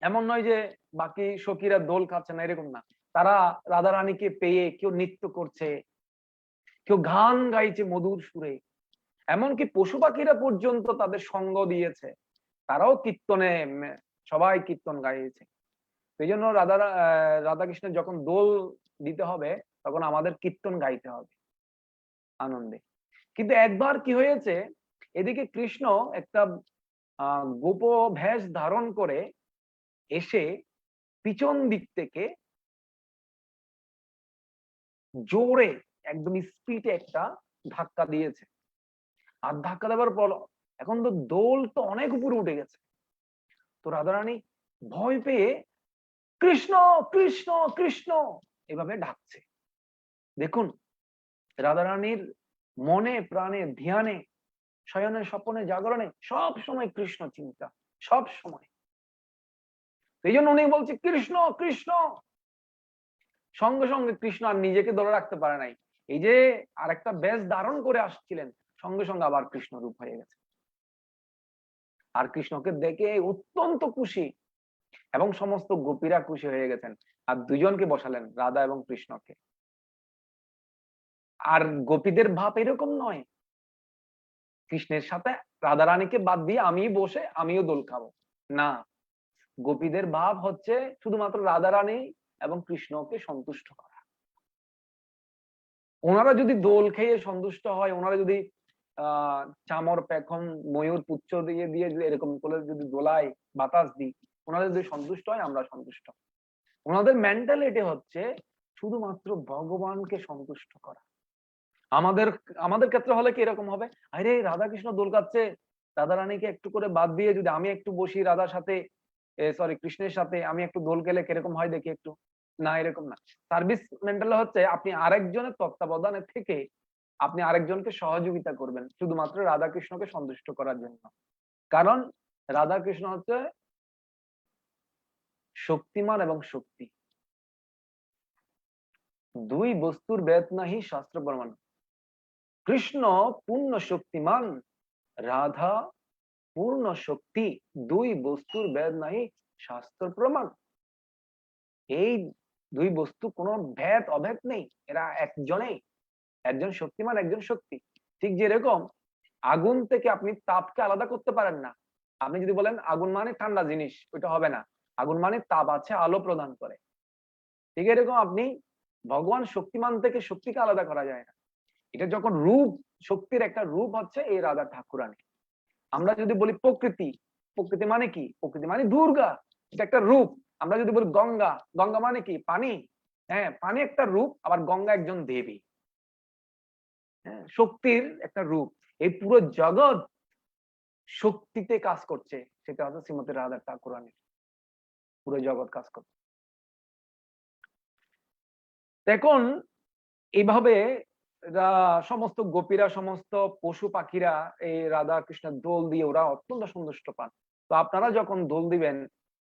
এমন নয় যে বাকি সখীরা দোল খাচ্ছে না, এরকম না। তারা রাধারানীকে পেয়ে কেউ নৃত্য করছে, কেউ গান গাইছে মধুর সুরে, এমনকি পশু পাখিরা পর্যন্ত তাদের সঙ্গ দিয়েছে, তারাও কীর্তনে, সবাই কীর্তন গাইছে। সেই জন্য রাধাকৃষ্ণের যখন দোল দিতে হবে তখন আমাদের কীর্তন গাইতে হবে আনন্দে। কিন্তু একবার কি হয়েছে, এদিকে কৃষ্ণ একটা গোপ ভেষ ধারণ করে এসে পিছন দিক থেকে জোরে একদম স্পিডে একটা ধাক্কা দিয়েছে। আর ধাক্কা দেওয়ার পর এখন তো দোল তো অনেক উপরে উঠে গেছে, তো রাধারানী ভয় পেয়ে কৃষ্ণ কৃষ্ণ কৃষ্ণ এভাবে ডাকছে। দেখুন, রাধারানীর মনে প্রাণে ধ্যানে শয়নে স্বপনে জাগরণে সব সময় কৃষ্ণ চিন্তা, সব সময়। এই জন্য উনি বলছে কৃষ্ণ কৃষ্ণ। সঙ্গে সঙ্গে কৃষ্ণ আর নিজেকে ধরে রাখতে পারে নাই, এই যে আরেকটা বেশ ধারণ করে আসছিলেন, সঙ্গে সঙ্গে আবার কৃষ্ণ রূপ হয়ে গেছে। আর কৃষ্ণকে দেখে অত্যন্ত খুশি এবং সমস্ত গোপীরা খুশি হয়ে গেছেন। আর দুজনকে বসালেন, রাধা এবং কৃষ্ণকে। আর গোপীদের ভাব এরকম নয়, কৃষ্ণের সাথে রাধারানীকে বাদ দিয়ে আমি বসে আমিও দোল খাবো না। গোপীদের ভাব হচ্ছে শুধুমাত্র রাধারানী এবং কৃষ্ণকে সন্তুষ্ট করা। ওনারা যদি দোল খেয়ে সন্তুষ্ট হয়, ওনারা যদি চামর পেখম ময়ূর পুচ্ছ দিয়ে দিয়ে যদি এরকম করে যদি দোলায় বাতাস দিই, ওনারা যদি সন্তুষ্ট হয় আমরা সন্তুষ্ট। ওনাদের মেন্টালিটি হচ্ছে শুধুমাত্র ভগবানকে সন্তুষ্ট করা। আমাদের আমাদের ক্ষেত্রে হলে কি এরকম হবে, আরে রাধা কৃষ্ণ দোল খাচ্ছে, রাধা রানীকে একটু করে বাদ দিয়ে যদি আমি একটু বসি রাধার সাথে, সরি কৃষ্ণের সাথে, আমি একটু দোল খেলে কিরকম হয় দেখি একটু। না, এরকম না। সার্ভিস মেন্টাল হচ্ছে আপনি আরেকজনের তত্ত্বাবধানে থেকে আপনি আরেকজনকে সহযোগিতা করবেন শুধুমাত্র রাধা কৃষ্ণকে সন্তুষ্ট করার জন্য। কারণ রাধা কৃষ্ণ হচ্ছে শক্তিমান এবং শক্তি, দুই বস্তুর ভেদ নাহি শাস্ত্র প্রমাণ। কৃষ্ণ পূর্ণ শক্তিমান, রাধা পূর্ণ শক্তি, দুই বস্তুর ভেদ নাহি শাস্ত্র প্রমাণ। এই দুই বস্তু কোনো ভেদ অভেদ নেই, এরা একজনেই, একজন শক্তিমান একজন শক্তি। ঠিক যেরকম আগুন থেকে আপনি তাপকে আলাদা করতে পারেন না। আপনি যদি বলেন আগুন মানে ঠান্ডা জিনিস, ওইটা হবে না। আগুন মানে তাপ আছে, আলো প্রদান করে। ঠিক এরকম আপনি ভগবান শক্তিমান থেকে শক্তিকে আলাদা করা যায় না। এটা যখন রূপ, শক্তির একটা রূপ হচ্ছে এই রাধা ঠাকুরানী। আমরা যদি বলি প্রকৃতি, প্রকৃতি মানে কি? প্রকৃতি মানে দুর্গা, এটা একটা রূপ। আমরা যদি বলি গঙ্গা, গঙ্গা মানে কি? পানি। হ্যাঁ, পানি একটা রূপ, আবার গঙ্গা একজন দেবী। হ্যাঁ, শক্তির একটা রূপ। এই পুরো জগৎ শক্তিতে কাজ করছে, সেটা হচ্ছে শ্রীমতী রাধা ঠাকুরানী। পুরো জগৎ কাজ করছে। এখন এইভাবে সমস্ত গোপীরা, সমস্ত পশু পাখিরা এই রাধা কৃষ্ণের দোল দিয়ে ওরা অত্যন্ত সন্তুষ্ট পান। তো আপনারা যখন দোল দিবেন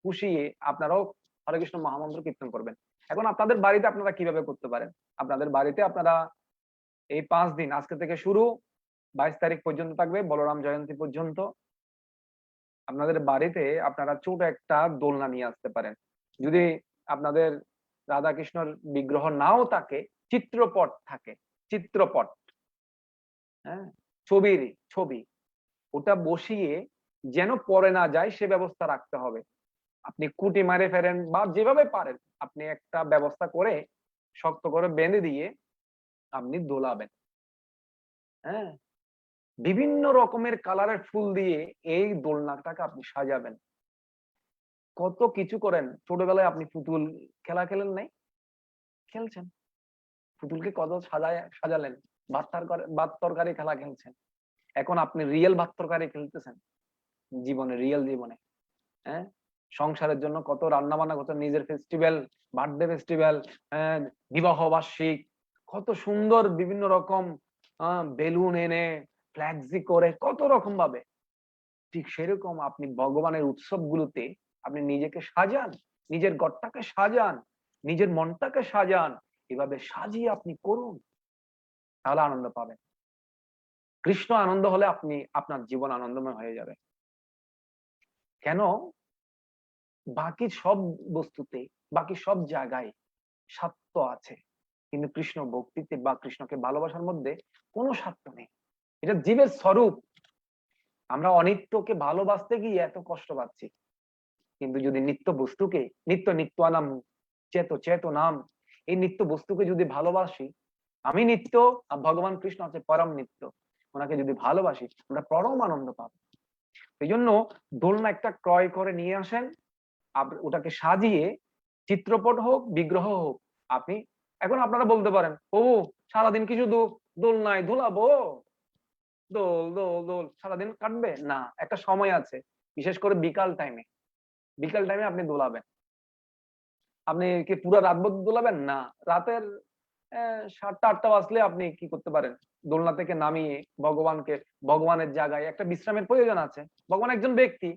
খুশিয়ে, আপনারাও হরে কৃষ্ণ মহামন্ত্র কীর্তন করবেন। এখন আপনাদের বাড়িতে আপনারা কিভাবে করতে পারেন? আপনাদের বাড়িতে আপনারা এই 5 দিন, আজকে থেকে শুরু 22 তারিখ পর্যন্ত থাকবে, বলরাম জয়ন্তী পর্যন্ত, আপনাদের বাড়িতে আপনারা ছোট একটা দোলনা নিয়ে আসতে পারেন। যদি আপনাদের রাধা কৃষ্ণর বিগ্রহ নাও থাকে, চিত্রপট থাকে, চিত্রপট, হ্যাঁ, ছবি, ওটা বসিয়ে যেন পড়ে না যায় সে ব্যবস্থা রাখতে হবে। আপনি কুটি মারে ফেরেন বা যেভাবে পারেন আপনি একটা ব্যবস্থা করে শক্ত করে বেঁধে দিয়ে আপনি দোলাবেন। হ্যাঁ, বিভিন্ন রকমের কালারের ফুল দিয়ে এই দোলনাটাকে আপনি সাজাবেন। কত কিছু করেন। ছোটবেলায় আপনি পুতুল খেলা খেলেন নাই? খেলছেন। পুতুলকে কত সাজালেন। ভাত তরকারি খেলা খেলছেন। এখন আপনি রিয়েল ভাত তরকারি খেলতেছেন জীবনে, রিয়েল জীবনে। হ্যাঁ, সংসারের জন্য কত রান্না বান্না করতেন, নিজের ফেস্টিভ্যাল, বার্থডে ফেস্টিভ্যাল, বিবাহ বার্ষিক, কত সুন্দর বিভিন্ন রকম বেলুন এনে ফ্ল্যাক্সি করে কত রকম ভাবে। ঠিক সেরকম আপনি ভগবানের উৎসবগুলোতে আপনি নিজেকে সাজান, নিজের ঘরটাকে সাজান, নিজের মনটাকে সাজান। এভাবে সাজিয়ে আপনি করুন, তাহলে আনন্দ পাবেন। কৃষ্ণ আনন্দ হলে আপনি, আপনার জীবন আনন্দময় হয়ে যাবে। কেন? বাকি সব বস্তুতে, বাকি সব জায়গায় স্বার্থ আছে, কিন্তু কৃষ্ণ ভক্তিতে বা কৃষ্ণকে ভালোবাসার মধ্যে কোনো স্বার্থ নেই। এটা জীবের স্বরূপ। আমরা অনিত্যকে ভালোবাসতে গিয়ে এত কষ্ট পাচ্ছি, কিন্তু যদি নিত্য বস্তুকে, নিত্যানাম চেত নাম, এই নিত্য বস্তুকে যদি ভালোবাসি, আমি নিত্য আর ভগবান কৃষ্ণ আছে পরম নিত্য, ওনাকে যদি ভালোবাসি আমরা পরম আনন্দ পাবো। এই জন্য দোলনা একটা ক্রয় করে নিয়ে আসেন, ওটাকে সাজিয়ে, চিত্রপট হোক বিগ্রহ হোক, আপনি এখন আপনারা বলতে পারেন, ও সারাদিন কি শুধু দোলনায় দোলাবো? দোল দোল দোল সারাদিন কাটবে না, একটা সময় আছে, বিশেষ করে বিকাল টাইমে। বিকাল টাইমে আপনি দোলাবেন। আপনি কি পুরো রাত দোলাবেন না, রাতের 7টা 8টা বাজলে আপনি কি করতে পারেন, দোলনা থেকে নামিয়ে ভগবানকে, ভগবানের জায়গায় একটা বিশ্রামের প্রয়োজন আছে। ভগবান একজন ব্যক্তি,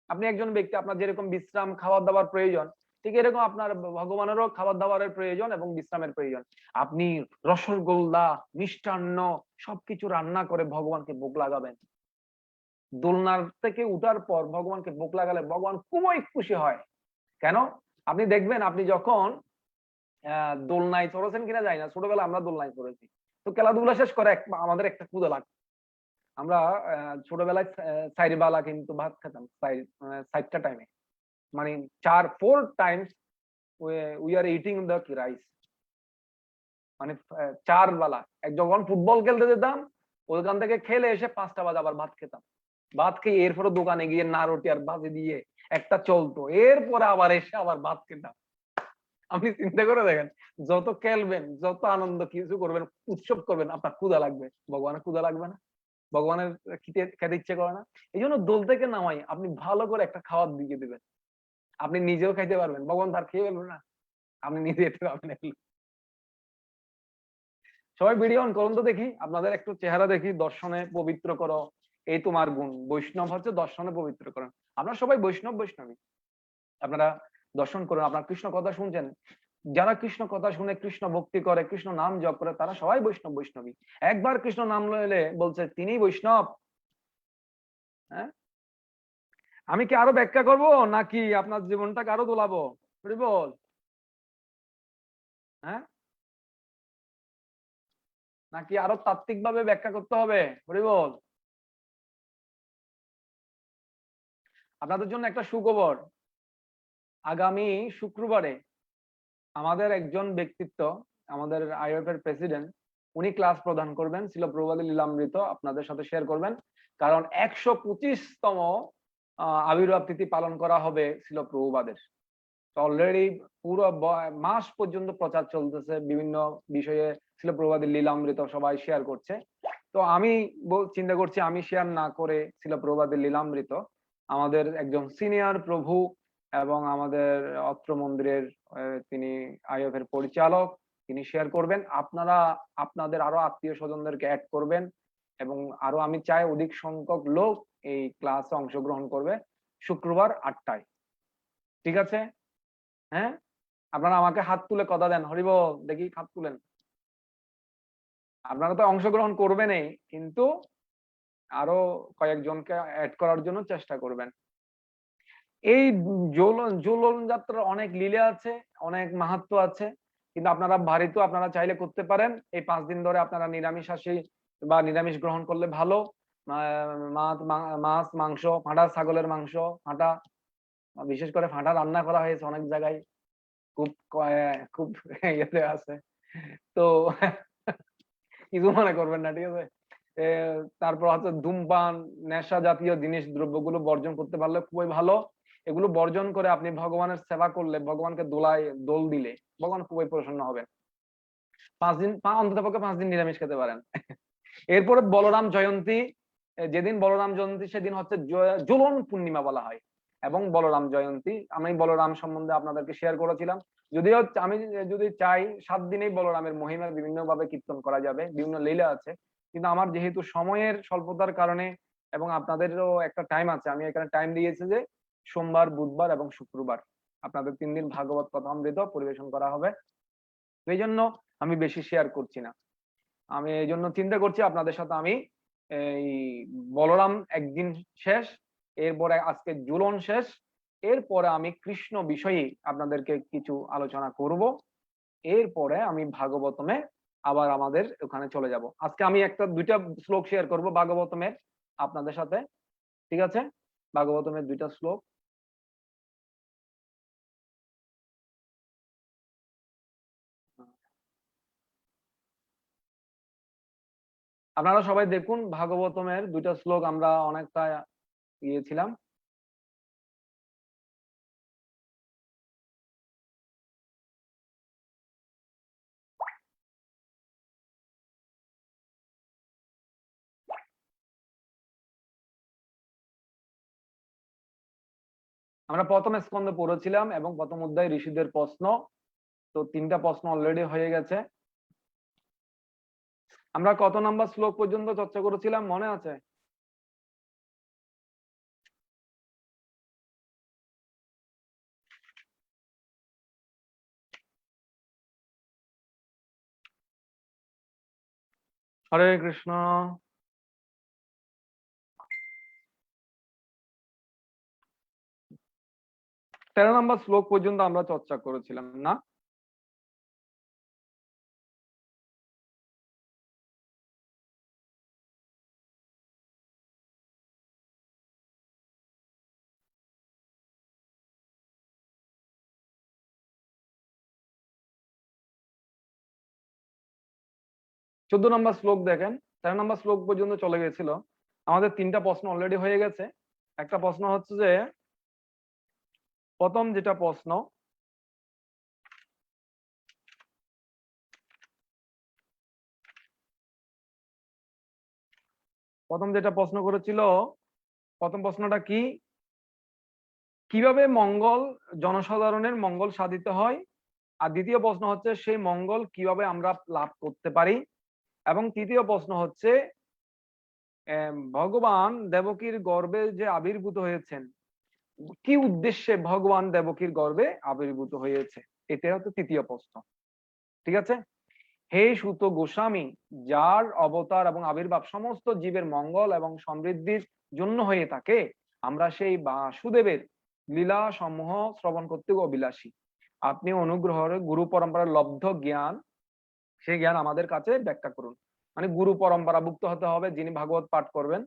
আপনি একজন ব্যক্তি, আপনার যেরকম বিশ্রাম খাবার দাবার প্রয়োজন, ঠিক এরকম আপনার ভগবানেরও খাবার দাবারের প্রয়োজন এবং বিশ্রামের প্রয়োজন। আপনি রসগোল্লা, মিষ্টান্ন সবকিছু রান্না করে ভগবানকে ভোগ লাগাবেন। দোলনার থেকে উঠার পর ভগবানকে ভোগ লাগালে ভগবান খুবই খুশি হয়। কেন? আপনি দেখবেন, আপনি যখন দোলনায় চড়েছেন কিনা যায় না, ছোটবেলা আমরা দোলনায় চড়েছি, তো খেলাধুলা শেষ করে আমাদের একটা ক্ষুধা লাগে, আমরা ছোটবেলায় চাইরবেলা কিন্তু ভাত খেতাম, 4টা টাইমে, মানে 4 Times we are eating the rice, মানে 4 বেলা। যখন ফুটবল খেলতে যেতাম ওইখান থেকে খেলে এসে 5টা বাজে আবার ভাত খেতাম, ভাত খেয়ে এরপরে দোকানে গিয়ে না রুটি আর ভাজি দিয়ে একটা চলতো, এরপরে আবার এসে আবার ভাত খেতাম। আপনি চিন্তা করে দেখেন, যত খেলবেন, যত আনন্দ কিছু করবেন, উৎসব করবেন, আপনার ক্ষুধা লাগবে, ভগবানের ক্ষুধা লাগবে না? ভগবানের খেতে ইচ্ছে করে না? এই জন্য দোল থেকে নামাই আপনি ভালো করে একটা খাবার দিয়ে দিবেন, আপনি নিজেও খাইতে পারবেন, ভগবান তার খেয়ে ফেলবেন না, আপনি নিজে খেতে পারবেন। সবাই ভিডিও অন করুন তো দেখি, আপনাদের একটু চেহারা দেখি। দর্শনে পবিত্র করো, এই তোমার গুণ। বৈষ্ণব হচ্ছে দর্শনে পবিত্র করেন। আপনারা সবাই বৈষ্ণবী, আপনারা দর্শন করুন। আপনার কৃষ্ণ কথা শুনছেন, যারা কৃষ্ণ কথা শুনে কৃষ্ণ ভক্তি করে, কৃষ্ণ নাম জপ করে, তারা সবাই বৈষ্ণবী। একবার কৃষ্ণ নাম লইলে বলছে তিনি বৈষ্ণব। হ্যাঁ, আমি কি আরো ব্যাখ্যা করব নাকি আপনার জীবনটাকে আরো দোলাবো? বল। হ্যাঁ, নাকি আরো তাত্ত্বিক ভাবে ব্যাখ্যা করতে হবে? বল। আপনাদের জন্য একটা সুখবর, আগামী শুক্রবারে আমাদের একজন ব্যক্তিত্ব, আমাদের আইএফ এর প্রেসিডেন্ট, উনি ক্লাস প্রদান করবেন, ছিল প্রবাদী লীলামৃত আপনাদের সাথে শেয়ার করবেন। কারণ 125তম আবির্ভাব তিথি পালন করা হবে ছিল প্রভুবাদের। অলরেডি পুরো মাস পর্যন্ত প্রচার চলতেছে, বিভিন্ন বিষয়ে ছিল প্রবাদী লীলামৃত সবাই শেয়ার করছে। তো আমি চিন্তা করছি আমি শেয়ার না করে ছিল প্রবাদী লীলামৃত আমাদের একজন সিনিয়র প্রভু এবং আমাদের অত্র মন্দিরের তিনি আইএফ এর পরিচালক, তিনি শেয়ার করবেন। আপনারা আপনাদের আরো আত্মীয় স্বজনদেরকে অ্যাড করবেন এবং আরো আমি চাই অধিক সংখ্যক লোক এই ক্লাসে অংশগ্রহণ করবে শুক্রবার 8টায়। ঠিক আছে? হ্যাঁ, আপনারা আমাকে হাত তুলে কথা দেন, হরিবল, দেখি হাত তুলেন। আপনারা তো অংশগ্রহণ করবেনই, কিন্তু আরো কয়েকজনকে অ্যাড করার জন্য চেষ্টা করবেন। এই ঝুলন যাত্রার অনেক লীলা আছে, অনেক মাহাত্ম্য আছে, কিন্তু আপনারা বাড়িতে আপনারা চাইলে করতে পারেন। এই 5 দিন ধরে আপনারা নিরামিষাশী বা নিরামিষ গ্রহণ করলে ভালো। মাছ মাংস, ফাঁটা ছাগলের মাংস, ফাঁটা, বিশেষ করে ফাঁটা রান্না করা হয়েছে অনেক জায়গায়, খুব খুব ইয়েতে আছে। তো কিছু মনে করবেন না, ঠিক আছে? তারপর হচ্ছে ধূমপান, নেশা জাতীয় জিনিস দ্রব্যগুলো বর্জন করতে পারলে খুবই ভালো। এগুলো বর্জন করে আপনি ভগবানের সেবা করলে, ভগবানকে দোল দিলে ভগবান খুবই প্রসন্ন হবেন। 5 দিন অন্তত পক্ষে 5 দিন নিরামিষ খেতে পারেন। এরপরে বলরাম জয়ন্তী, যেদিন বলরাম জয়ন্তী সেদিন হচ্ছে ঝুলন পূর্ণিমা বলা হয়। এবং বলরাম জয়ন্তী, আমি বলরাম সম্বন্ধে আপনাদেরকে শেয়ার করেছিলাম। যদিও আমি যদি চাই 7 দিনেই বলরামের মহিমা বিভিন্ন ভাবে কীর্তন করা যাবে, বিভিন্ন লীলা আছে, কিন্তু আমার যেহেতু সময়ের স্বল্পতার কারণে এবং আপনাদেরও একটা টাইম আছে, আমি এখানে টাইম দিয়েছি যে সোমবার, বুধবার এবং শুক্রবার আপনাদের 3 দিন ভাগবত কথামৃত পরিবেশন করা হবে। এই জন্য আমি বেশি শেয়ার করছি না। আমি এই জন্য চিন্তা করছি আপনাদের সাথে আমি এই বলরাম একদিন শেষ, এরপরে আজকে ঝুলন শেষ, এরপরে আমি কৃষ্ণ বিষয়ে আপনাদেরকে কিছু আলোচনা করব। এরপরে আমি ভাগবতমে আবার আমাদের ওখানে চলে যাব। আজকে আমি দুইটা শ্লোক শেয়ার করব ভাগবতমের আপনাদের সাথে, ঠিক আছে? ভাগবতমের 2টা শ্লোক। আপনারা সবাই দেখুন, ভাগবতমের 2টা শ্লোক আমরা অনেকটা ইয়েছিলাম। আমরা প্রথম স্কন্ধে পড়েছিলাম এবং প্রথম অধ্যায় ঋষিদের প্রশ্ন। তো 3টা প্রশ্ন অলরেডি হয়ে গেছে। আমরা কত নাম্বার শ্লোক পর্যন্ত চর্চা করেছিলাম মনে আছে? হরে কৃষ্ণ। 13 নাম্বার শ্লোক পর্যন্ত আমরা চর্চা করেছিলাম না? 14 নম্বর শ্লোক দেখেন, 13 নম্বর শ্লোক পর্যন্ত চলে গেছিল। আমাদের 3টা প্রশ্ন অলরেডি হয়ে গেছে। একটা প্রশ্ন হচ্ছে যে, প্রথম যেটা প্রশ্ন, করেছিল, প্রথম প্রশ্নটা কি, কিভাবে মঙ্গল, জনসাধারণের মঙ্গল সাধিত হয়। আর দ্বিতীয় প্রশ্ন হচ্ছে সেই মঙ্গল কিভাবে আমরা লাভ করতে পারি। এবং তৃতীয় প্রশ্ন হচ্ছে ভগবান দেবকীর গর্ভে যে আবির্ভূত হয়েছেন, কি উদ্দেশ্যে ভগবান দেবকীর গর্ভে আবির্ভূত হয়েছে, এটা হচ্ছে তৃতীয় প্রশ্ন। ঠিক আছে। হে সুত গোস্বামী, যার অবতার এবং আবির্ভাব সমস্ত জীবের মঙ্গল এবং সমৃদ্ধির জন্য হয়ে থাকে, আমরা সেই বাসুদেবের লীলা সমূহ শ্রবণ করতে অভিলাষী। আপনি অনুগ্রহের গুরু পরম্পরার লব্ধ জ্ঞান, সেই জ্ঞান আমাদের কাছে ব্যাখ্যা করুন। মানে গুরু পরম্পরা ভুক্ত হতে হবে যিনি ভাগবত পাঠ করবেন,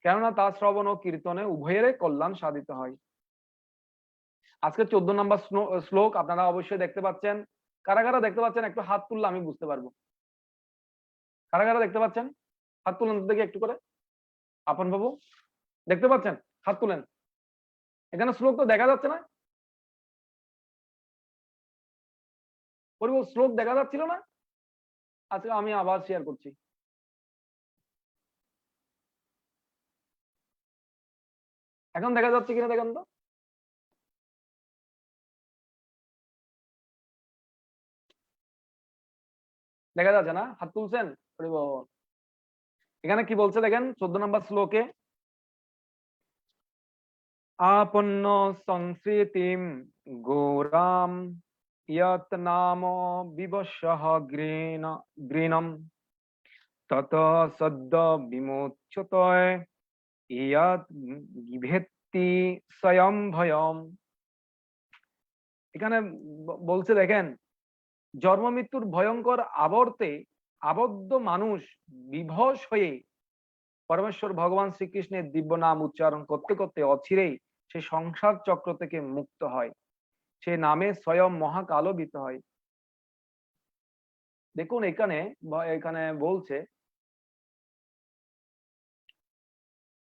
কেননা তার শ্রবণ ও কীর্তনে উভয়ের কল্যাণ সাধিত হয়। আজকে 14 নম্বর শ্লোক আপনারা অবশ্যই দেখতে পাচ্ছেন। কারা কারা দেখতে পাচ্ছেন একটু হাত তুললে আমি বুঝতে পারবো। কারা কারা দেখতে পাচ্ছেন হাত তুলেন দেখি একটু করে। আপন বাবু দেখতে পাচ্ছেন, হাত তুলেন। এখানে শ্লোক তো দেখা যাচ্ছে না, শ্লোক দেখা যাচ্ছিল না। আজকে আমি আবার শেয়ার করছি। এখন দেখা যাচ্ছে কিনা দেখেন তো। দেখা যাচ্ছে না, হাত তুলছেন। এখানে কি বলছে দেখেন 14 নম্বর শ্লোকে, আপন্ন সংস্কৃতিম গৌরাম ইয়ত নাম বিবশঃ গ্রীণম তত সদ্য বিমোচ্যতয় ইয়ত বিভেত্তি স্বয়ং ভয়ম। এখানে বলছে দেখেন, জন্ম মৃত্যুর ভয়ঙ্কর আবর্তে আবদ্ধ মানুষ বিভস হয়ে পরমেশ্বর ভগবান শ্রীকৃষ্ণের দিব্য নাম উচ্চারণ করতে করতে অচিরেই সে সংসার চক্র থেকে মুক্ত হয়, সে নামে স্বয়ং মহাকালবিত হয়। দেখুন এখানে এখানে বলছে,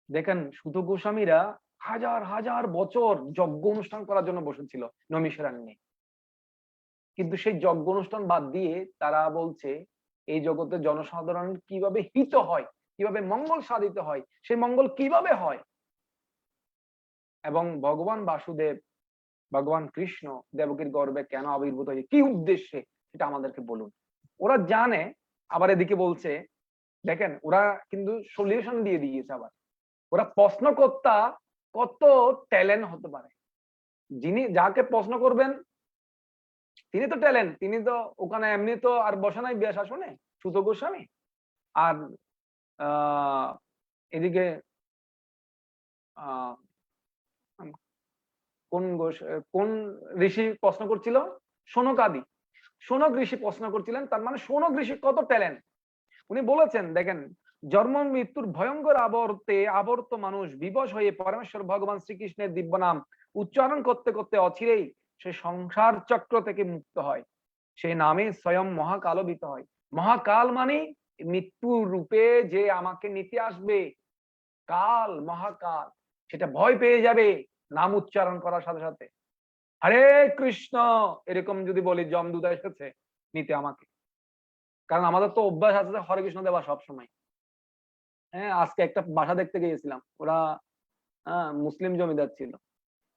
দেখেন সুত গোস্বামীরা হাজার হাজার বছর যজ্ঞ অনুষ্ঠান করার জন্য বসেছিল নৈমিষারণ্যে, কিন্তু সেই যজ্ঞ অনুষ্ঠান বাদ দিয়ে তারা বলছে এই জগতে জনসাধারণ কিভাবে হিত হয়, কিভাবে মঙ্গল সাধিত হয়, সেই মঙ্গল কিভাবে হয়। এবং ভগবান বাসুদেব, ভগবান কৃষ্ণ দেবকীর গর্ভে কেন আবির্ভূত হয়েছে, কি উদ্দেশ্যে, সেটা আমাদেরকে বলুন। ওরা জানে, আবার এদিকে বলছে দেখেন ওরা কিন্তু সলিউশন দিয়ে দিয়েছে। আবার ওরা প্রশ্নকর্তা কত ট্যালেন্ট হতে পারে, যিনি যাকে প্রশ্ন করবেন তিনি তো ট্যালেন্ট, তিনি তো ওখানে এমনি তো আর বসে নাই ব্যাস আসনে সুত গোস্বামী। আর এদিকে কোন ঋষি প্রশ্ন করছিল, শৌনকাদি, শৌনক ঋষি প্রশ্ন করছিলেন। তার মানে শৌনক ঋষি কত ট্যালেন্ট। উনি বলেছেন দেখেন, জন্ম মৃত্যুর ভয়ঙ্কর আবর্তে আবর্ত মানুষ বিবশ হয়ে পরমেশ্বর ভগবান শ্রীকৃষ্ণের দিব্য নাম উচ্চারণ করতে করতে অচিরেই সে সংসার চক্র থেকে মুক্ত হয়, সে নামে স্বয়ং মহাকালবিত হয়। মহাকাল মানে মৃত্যুর রূপে যে আমাকে নিতে আসবে, কাল, মহাকাল, সেটা ভয় পেয়ে যাবে নাম উচ্চারণ করার সাথে সাথে। হরে কৃষ্ণ এরকম যদি বলি, যমদূত এসেছে নিতে আমাকে। কারণ আমাদের তো অভ্যাস আছে হরে কৃষ্ণ দেওয়া সবসময়। হ্যাঁ, আজকে একটা বাসা দেখতে গিয়েছিলাম, ওরা মুসলিম জমিদার ছিল।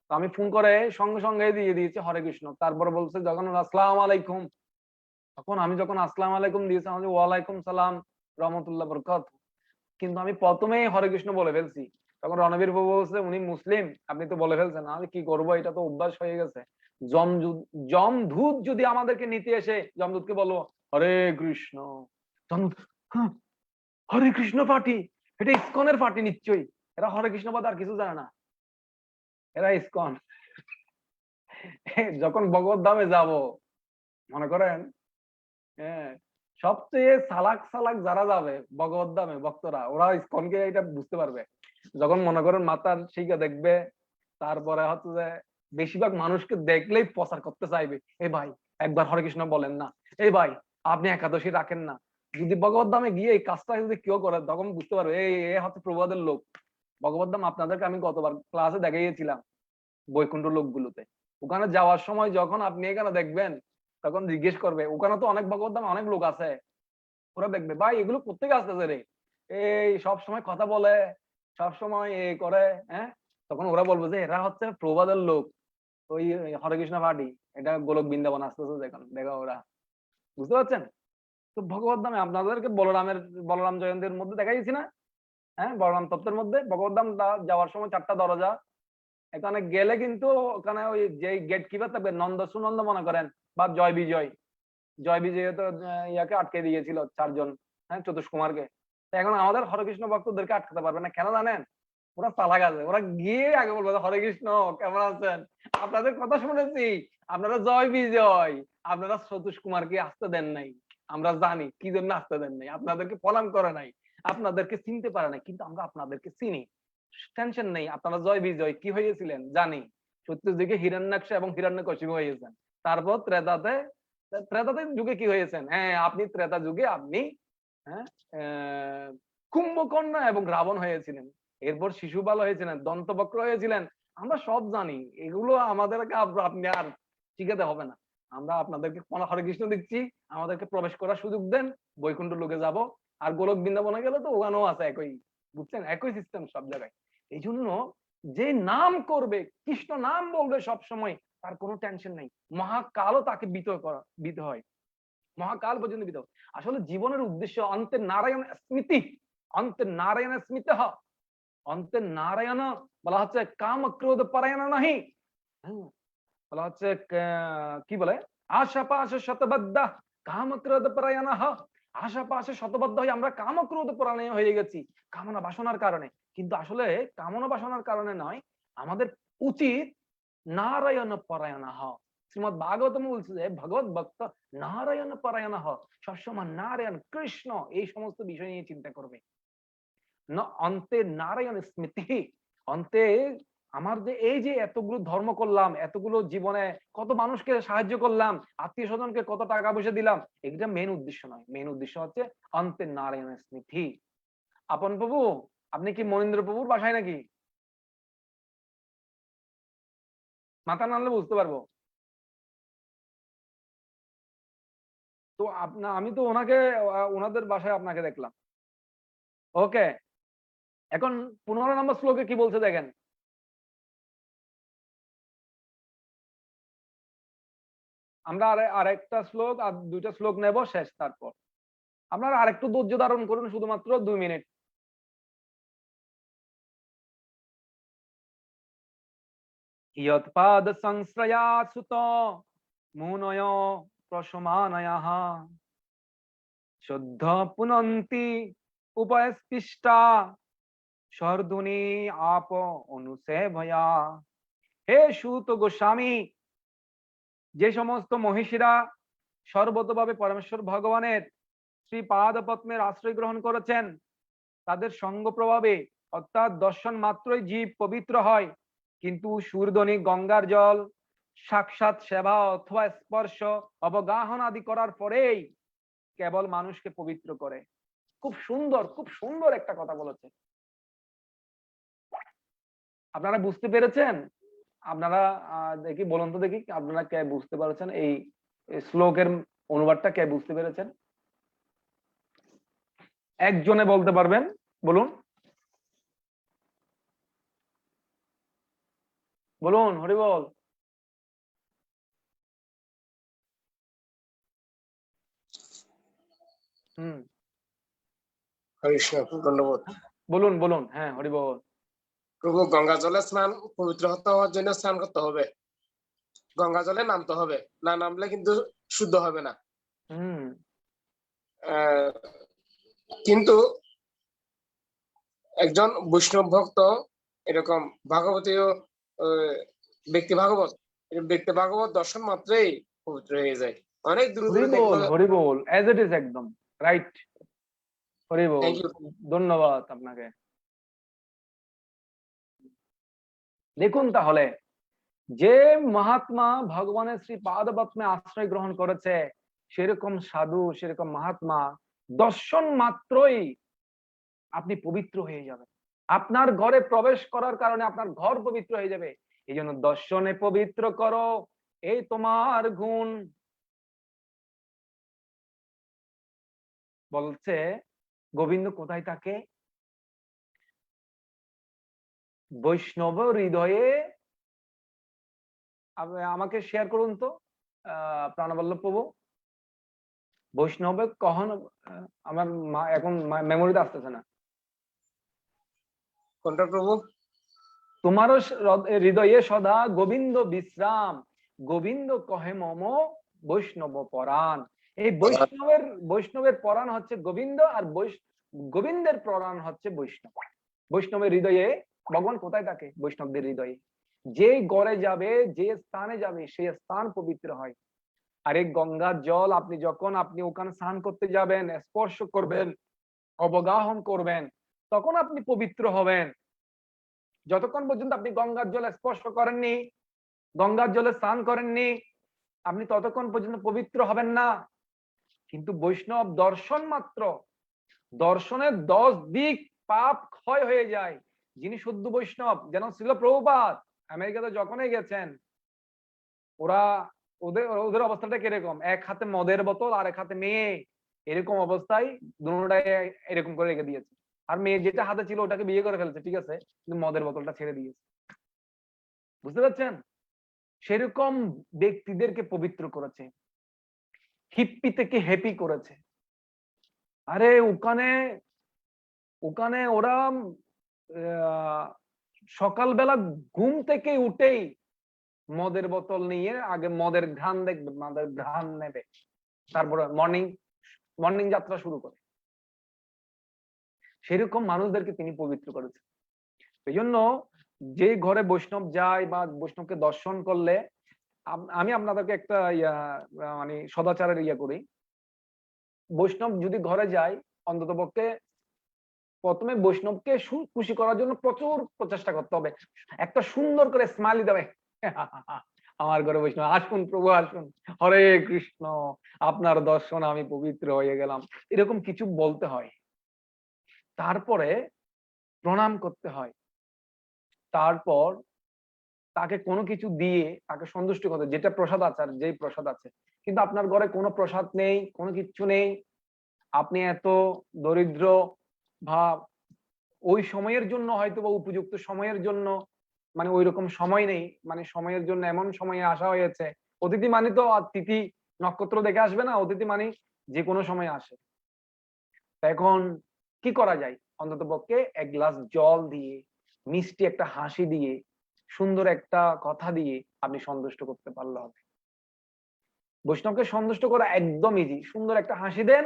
তো আমি ফোন করে সঙ্গে সঙ্গে দিয়ে দিয়েছি হরে কৃষ্ণ। তারপরে বলছে যখন আসসালাম আলাইকুম, তখন আমি যখন আসসালাম আলাইকুম দিয়েছি, আমাদের ওয়ালাইকুম সালাম রহমতুল্লাহ বরকাত, কিন্তু আমি প্রথমেই হরে কৃষ্ণ বলে ফেলছি। তখন রণবীর বাবু বলছে উনি মুসলিম, আপনি তো বলে ফেলছেন। আমি কি করবো, এটা তো অভ্যাস হয়ে গেছে। যমদূত যদি আমাদেরকে নিতে এসে, যমদূতকে বলবো হরে কৃষ্ণ, হরে কৃষ্ণ পার্টি, এটা ইসকনের পার্টি নিশ্চয়ই, এরা হরে কৃষ্ণ বাদ আর কিছু জানে না, এরা ইসকন। যখন ভগবত ধামে যাব, মনে করেন সবচেয়ে সালাক সালাক যারা যাবে ভগবত ধামে ভক্তরা, ওরা ইসকনকে এটা বুঝতে পারবে। যখন মনে করেন মাতার শিখা দেখবে, তারপরে হচ্ছে যে বেশিরভাগ মানুষকে দেখলেই প্রচার করতে চাইবে, এ ভাই একবার হরে কৃষ্ণ বলেন না, এই ভাই আপনি একাদশী রাখেন না, যদি ভগবত ধামে গিয়ে এই কাজটা যদি কেউ করে তখন বুঝতে পারবে এই হচ্ছে প্রভুদের লোক। ভগবত ধাম আপনাদেরকে আমি গতবার ক্লাসে দেখাইছিলাম বৈকুণ্ঠ লোকগুলোতে। ওখানে যাওয়ার সময় যখন আপনি এখানে দেখবেন তখন জিজ্ঞেস করবে, ওখানে তো অনেক ভগবত ধামে অনেক লোক আছে, ওরা দেখবে ভাই এগুলো কোত্থেকে আসতেছে রে, এই সব সময় কথা বলে, সব সময় এ করে, হ্যাঁ, তখন ওরা বলবে যে এরা হচ্ছে প্রবাদের লোক, ওই হরে কৃষ্ণ পার্টি, এটা গোলক বৃন্দাবন আসতেছে, দেখুন দেখো ওরা, বুঝতে পারছেন? তো ভগবত ধামে আপনাদেরকে বলরাম জয়ন্তীর মধ্যে দেখাইছি না, হ্যাঁ, বলরাম তত্ত্বের মধ্যে ভগবত ধাম যাওয়ার সময় 4টা দরজা, এখানে গেলে কিন্তু ওখানে ওই যে গেট কিপার থাকবে নন্দ সুনন্দ মনে করেন, বা জয় বিজয় তো ইয়াকে আটকে দিয়েছিল 4 জন, হ্যাঁ, চতুষ্কুমারকে। এখন আমাদের হরে কৃষ্ণ ভক্তদেরকে আটকাতে পারবে না, কেন জানেন? ওরা চালাক আছে, ওরা গিয়ে আগে বলবে হরে কৃষ্ণ কেমন আছেন, আপনাদের কথা শুনেছি, আপনারা জয় বিজয়, আপনারা চতুষ্কুমারকে আসতে দেন নাই, আমরা জানি কি জন্য আসতে দেন নাই, আপনাদেরকে প্রণাম করে নাই, আপনাদেরকে চিনতে পারে নাই, কিন্তু আমরা আপনাদেরকে চিনি, টেনশন নেই, আপনারা জয় বিজয় কি হয়েছিলেন জানি, সত্যযুগে হিরণ্যাক্ষ এবং হিরণ্যকশিপু হয়েছেন, তারপর ত্রেতাতে যুগে কি হয়েছেন, হ্যাঁ আপনি ত্রেতা যুগে আপনি, হ্যাঁ, কুম্ভকর্ণ এবং রাবণ হয়েছিলেন, এরপর শিশুপাল হয়েছিলেন, দন্তবক্র হয়েছিলেন, আমরা সব জানি, এগুলো আমাদেরকে আপনি আর শিখাতে হবে না, আমরা আপনাদেরকে হরে কৃষ্ণ দিচ্ছি, আমাদেরকে প্রবেশ করার সুযোগ দেন, বৈকুণ্ঠ লোকে যাব, আর গোলক বৃন্দাবনে গেলে তো ওখানেও আছে একই, বুঝছেন, একই সিস্টেম সব জায়গায়। এই জন্য যে নাম করবে, কৃষ্ণ নাম বলবে সব সময়, তার কোনো টেনশন নেই, মহাকালও তাকে বিত হয়, মহাকাল পর্যন্ত বিত। আসলে জীবনের উদ্দেশ্য অন্তে নারায়ণ স্মৃতি, অন্তে নারায়ণ স্মৃত, অন্তে নারায়ণ বলা হচ্ছে কাম ক্রোধ পরায়ণ নাহি, বলা হচ্ছে কি বলে, আশা পাশে শতবদ্ধ কাম ক্রোধ পরায়ণ, আশা পাশে শতবদ্ধ হয়ে আমরা কাম ক্রোধ পরায়ণ হয়ে গেছি কামনা বাসনার কারণে, কিন্তু আসলে কামনা বাসনার কারণে নয়, আমাদের উচিত নারায়ণ পরায়ণ হওয়া। শ্রীমদ ভাগবতম বলছে যে ভগবত ভক্ত নারায়ণ পরায়ণ হওয়া, সবসময় নারায়ণ কৃষ্ণ এই সমস্ত বিষয় নিয়ে চিন্তা করবে, অন্তে নারায়ণ স্মৃতি, অন্তে আমার যে এই যে এতগুলো ধর্ম করলাম, এতগুলো জীবনে কত মানুষকে সাহায্য করলাম, আত্মীয় স্বজনকে কত টাকা পয়সা দিলাম, এটা মেন উদ্দেশ্য নয়, মেন উদ্দেশ্য হচ্ছে অন্তে নারায়ণ স্মৃতি। আপন প্রভু, আপনি কি মনীন্দ্র প্রভুর বাসায় নাকি? মাথা নাড়লে বুঝতে পারবো। তো আমি তো ওনাদের বাসায় আপনাকে দেখলাম। ওকে, এখন 15 নম্বর শ্লোকে কি বলছে দেখেন, আমরা আরেকটা শ্লোক আর 2টা শ্লোক নেব শেষ, তারপর আপনারা আরেকটু ধৈর্য ধারণ করুন, শুধুমাত্র 2 মিনিট। ইয়ৎপাদ সংশ্রয়া সুত মুনয় প্রশমানয়ঃ শুদ্ধ পুনন্তি উপস্পৃষ্টা সর্দুনি আপ অনুসেভয়া। হে সুত গোস্বামী, যে সমস্ত মহিষীরা সর্বতভাবে পরমেশ্বর ভগবানের শ্রী পাদ পদ্মের আশ্রয় গ্রহণ করেছেন, তাদের সঙ্গ প্রভাবে অর্থাৎ দর্শন মাত্রই জীব পবিত্র হয়, কিন্তু সুরধ্বনি, গঙ্গার জল, সাক্ষাৎ সেবা অথবা স্পর্শ, অবগাহন আদি করার পরেই কেবল মানুষকে পবিত্র করে। খুব সুন্দর, খুব সুন্দর একটা কথা বলেছে। আপনারা বুঝতে পেরেছেন? আপনারা দেখি বলুন তো দেখি, আপনারা কে বুঝতে পারছেন এই শ্লোকের অনুবাদটা, কে বুঝতে পেরেছেন? একজনে বলতে পারবেন, বলুন বলুন, হরি বল। ধন্যবাদ বলুন বলুন, হ্যাঁ হরি বল। প্রভু, গঙ্গা জলে স্নান, পবিত্র হওয়ার জন্য স্নান করতে হবে, গঙ্গা জলে নামতে হবে, না নামলে কিন্তু শুদ্ধ হবে না। কিন্তু একজন বৈষ্ণব ভক্ত, এরকম ভাগবতীয় ব্যক্তি ভাগবত দর্শন মাত্রই পবিত্র হয়ে যায়। অনেক দূর হরি বল, এজ ইট ইজ, একদম রাইট, হরি বল, ধন্যবাদ আপনাকে। দেখুন তাহলে, যে মহাত্মা ভগবানের শ্রী পাদ পদ্মে আশ্রয় গ্রহণ করেছে, সেরকম সাধু, সেরকম মহাত্মা দর্শন মাত্রই আপনি পবিত্র হয়ে যাবেন। আপনার ঘরে প্রবেশ করার কারণে আপনার ঘর পবিত্র হয়ে যাবে। এই জন্য দর্শনে পবিত্র করো, এই তোমার গুণ। বলছে গোবিন্দ কোথায় থাকে? বৈষ্ণব হৃদয়ে। আমাকে শেয়ার করুন তো প্রাণবল্লভ প্রভু, বৈষ্ণবে কখন, আমার এখন মেমোরিতে আসতেছে না। কোনটা প্রভু? তোমারও হৃদয়ে সদা গোবিন্দ বিশ্রাম, গোবিন্দ কহে মম বৈষ্ণব পরাণ। এই বৈষ্ণবের পরাণ হচ্ছে গোবিন্দ, আর গোবিন্দের পরাণ হচ্ছে বৈষ্ণব। বৈষ্ণবের হৃদয়ে ভগবান কোথায় থাকে? বৈষ্ণবদের হৃদয়ে। যে গড়ে যাবে, যে স্থানে যাবে, সেই স্থান পবিত্র হয়। আরে গঙ্গার জল আপনি ওখানে স্নান করতে যাবেন, স্পর্শ করবেন, অবগাহন করবেন, তখন আপনি পবিত্র হবেন। যতক্ষণ পর্যন্ত আপনি গঙ্গার জল স্পর্শ করেননি, গঙ্গার জলে স্নান করেননি, আপনি ততক্ষণ পর্যন্ত পবিত্র হবেন না। কিন্তু বৈষ্ণব দর্শন মাত্র, দর্শনের 10 দিক পাপ ক্ষয় হয়ে যায়। যিনি শুদ্ধ বৈষ্ণব, যেন শ্রীল প্রভুপাদ আমেরিকাতে যখনই গেছেন, ওরা ওদের ওদের অবস্থাটা কিরকম, এক হাতে মদের বোতল আর এক হাতে মেয়ে, এরকম অবস্থায় দুটোটাই এরকম করে রেখে দিয়েছে। আর মেয়ে যেটা হাতে ছিল ওটাকে বিয়ে করে ফেলছে, ঠিক আছে, কিন্তু মদের বোতলটা ছেড়ে দিয়েছে। বুঝতে পারছেন? সেরকম ব্যক্তিদেরকে পবিত্র করেছে, হিপ্পি থেকে হ্যাপি করেছে। আরে ওখানে ওখানে ওরা সকালবেলা ঘুম থেকে উঠেই মদের বোতল নিয়ে আগে মদের ঘ্রাণ দেখবে, মদের ঘ্রাণ নেবে, তারপরে মর্নিং যাত্রা শুরু করে। সেরকম মানুষদেরকে তিনি পবিত্র করেছেন। এই জন্য যে ঘরে বৈষ্ণব যায় বা বৈষ্ণবকে দর্শন করলে, আমি আপনাদেরকে একটা মানে সদাচারের করি। বৈষ্ণব যদি ঘরে যায়, অন্তত পক্ষে প্রথমে বৈষ্ণবকে খুশি করার জন্য প্রচুর প্রচেষ্টা করতে হবে। একটা সুন্দর করে স্মাইলি দেবে, আমার ঘরে বৈষ্ণব আসুন, প্রভু আসুন, হরে কৃষ্ণ, আপনার দর্শন আমি পবিত্র হয়ে গেলাম, এরকম কিছু বলতে হয়। তারপরে প্রণাম করতে হয়, তারপর তাকে কোনো কিছু দিয়ে তাকে সন্তুষ্ট করতে, যেটা প্রসাদ আছে, আর যেই প্রসাদ আছে। কিন্তু আপনার ঘরে কোনো প্রসাদ নেই, কোনো কিচ্ছু নেই, আপনি এত দরিদ্র, বা ওই সময়ের জন্য হয়তো বা উপযুক্ত সময়ের জন্য, মানে ওই রকম সময় নেই, মানে সময়ের জন্য এমন সময়ে আসা হয়েছে। অতিথি মানে তো আর তিথি নক্ষত্র দেখে আসবে না, অতিথি মানে যে কোনো সময় আসে। এখন কি করা যায়? অন্তত পক্ষে এক গ্লাস জল দিয়ে, মিষ্টি একটা হাসি দিয়ে, সুন্দর একটা কথা দিয়ে আপনি সন্তুষ্ট করতে পারলে হবে। বৈষ্ণবকে সন্তুষ্ট করা একদম ইজি। সুন্দর একটা হাসি দেন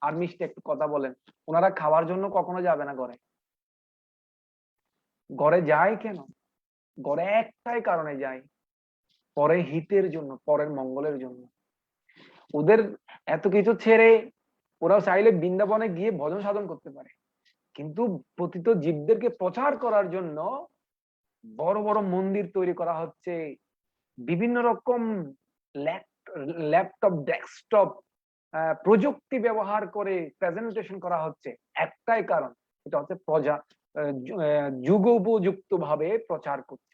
আর মিষ্টি একটু কথা বলেন। ওনারা খাওয়ার জন্য কখনো যাবে না ঘরে। ঘরে যায় কেন? ঘরে একটাই কারণে যায়, পরের হিতের জন্য, পরের মঙ্গলের জন্য। ওদের এত কিছু ছেড়ে ওরাও চাইলে বৃন্দাবনে গিয়ে ভজন সাধন করতে পারে, কিন্তু পতিত জীবদেরকে প্রচার করার জন্য বড় বড় মন্দির তৈরি করা হচ্ছে, বিভিন্ন রকম ল্যাপটপ, ডেস্কটপ প্রযুক্তি ব্যবহার করে প্রেজেন্টেশন করা হচ্ছে। একটাই কারণ, এটা হচ্ছে যুগোপযুক্ত ভাবে প্রচার করছে।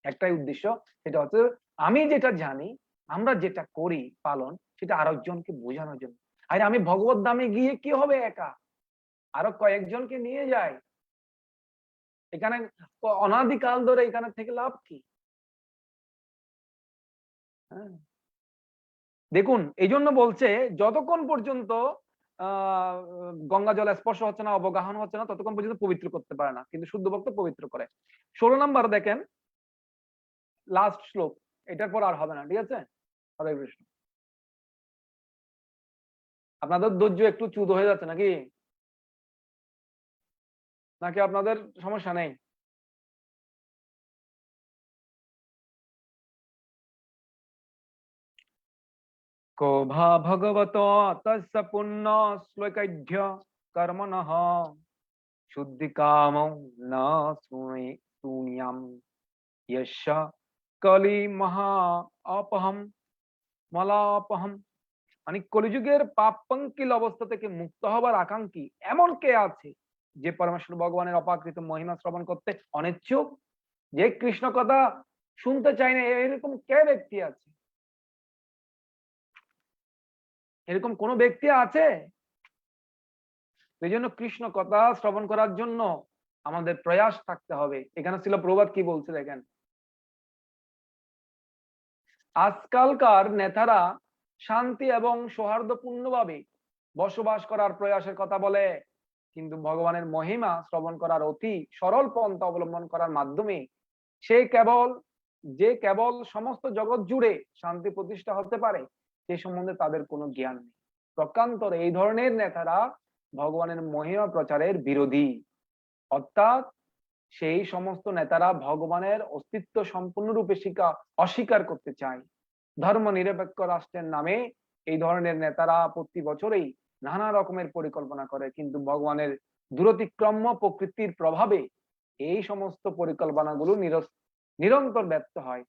একটাই উদ্দেশ্য, সেটা হচ্ছে আমি যেটা জানি, আমরা যেটা করি পালন, সেটা আরেকজনকে বোঝানোর জন্য। আর আমি ভগবত ধামে গিয়ে কি হবে একা, আরো কয়েকজনকে নিয়ে যাই। এখানে অনাদিকাল ধরে এখানে থেকে লাভ কি? হ্যাঁ, দেখুন, এই জন্য বলছে যতক্ষণ পর্যন্ত গঙ্গা জল স্পর্শ হচ্ছে না, অবগাহন হচ্ছে না, ততক্ষণ পর্যন্ত পবিত্র করতে পারে না, কিন্তু শুদ্ধ ভক্ত পবিত্র করে। 16 নম্বর দেখেন, লাস্ট শ্লোক, এটার পর আর হবে না, ঠিক আছে? হরে কৃষ্ণ। আপনাদের ধৈর্য একটু চ্যুত হয়ে যাচ্ছে নাকি? নাকি আপনাদের সমস্যা নেই? को भा भगवतो तस्य पुण्य श्लोकैढ्य कर्मणः शुद्धि कामो न शून्यम यस्य कलि महा अपहम मलापहम। মানে কলিযুগের পাপ পঙ্কিল অবস্থা থেকে মুক্ত হবার আকাঙ্ক্ষী এমন কে আছে যে পরমেশ্বর ভগবানের অপাকৃত মহিমা শ্রবণ করতে অনিচ্ছুক, যে কৃষ্ণ কথা শুনতে চায় না, এরকম কে ব্যক্তি আছে? এরকম কোন ব্যক্তি আছে? এই জন্য কৃষ্ণ কথা শ্রবণ করার জন্য আমাদের প্রয়াস থাকতে হবে। এখানে ছিল প্রবাদ কি বলছে দেখেন, আজকালকার নেতারা শান্তি এবং সৌহার্দ্যপূর্ণভাবে বসবাস করার প্রয়াসের কথা বলে, কিন্তু ভগবানের মহিমা শ্রবণ করার অতি সরল পন্থা অবলম্বন করার মাধ্যমে যে কেবল সমস্ত জগৎ জুড়ে শান্তি প্রতিষ্ঠা হতে পারে সে সম্বন্ধে তাদের কোনো জ্ঞান নেই। প্রকান্তরে এই ধরনের নেতারা ভগবানের মহিমা প্রচারের বিরোধী, অর্থাৎ সেই সমস্ত নেতারা ভগবানের অস্তিত্ব সম্পূর্ণরূপে অস্বীকার করতে চায়। ধর্ম নিরপেক্ষ রাষ্ট্রের নামে এই ধরনের নেতারা প্রতি বছরেই নানা রকমের পরিকল্পনা করে, কিন্তু ভগবানের দূরতিক্রম্য প্রকৃতির প্রভাবে এই সমস্ত পরিকল্পনাগুলো নিরন্তর ব্যর্থ হয়।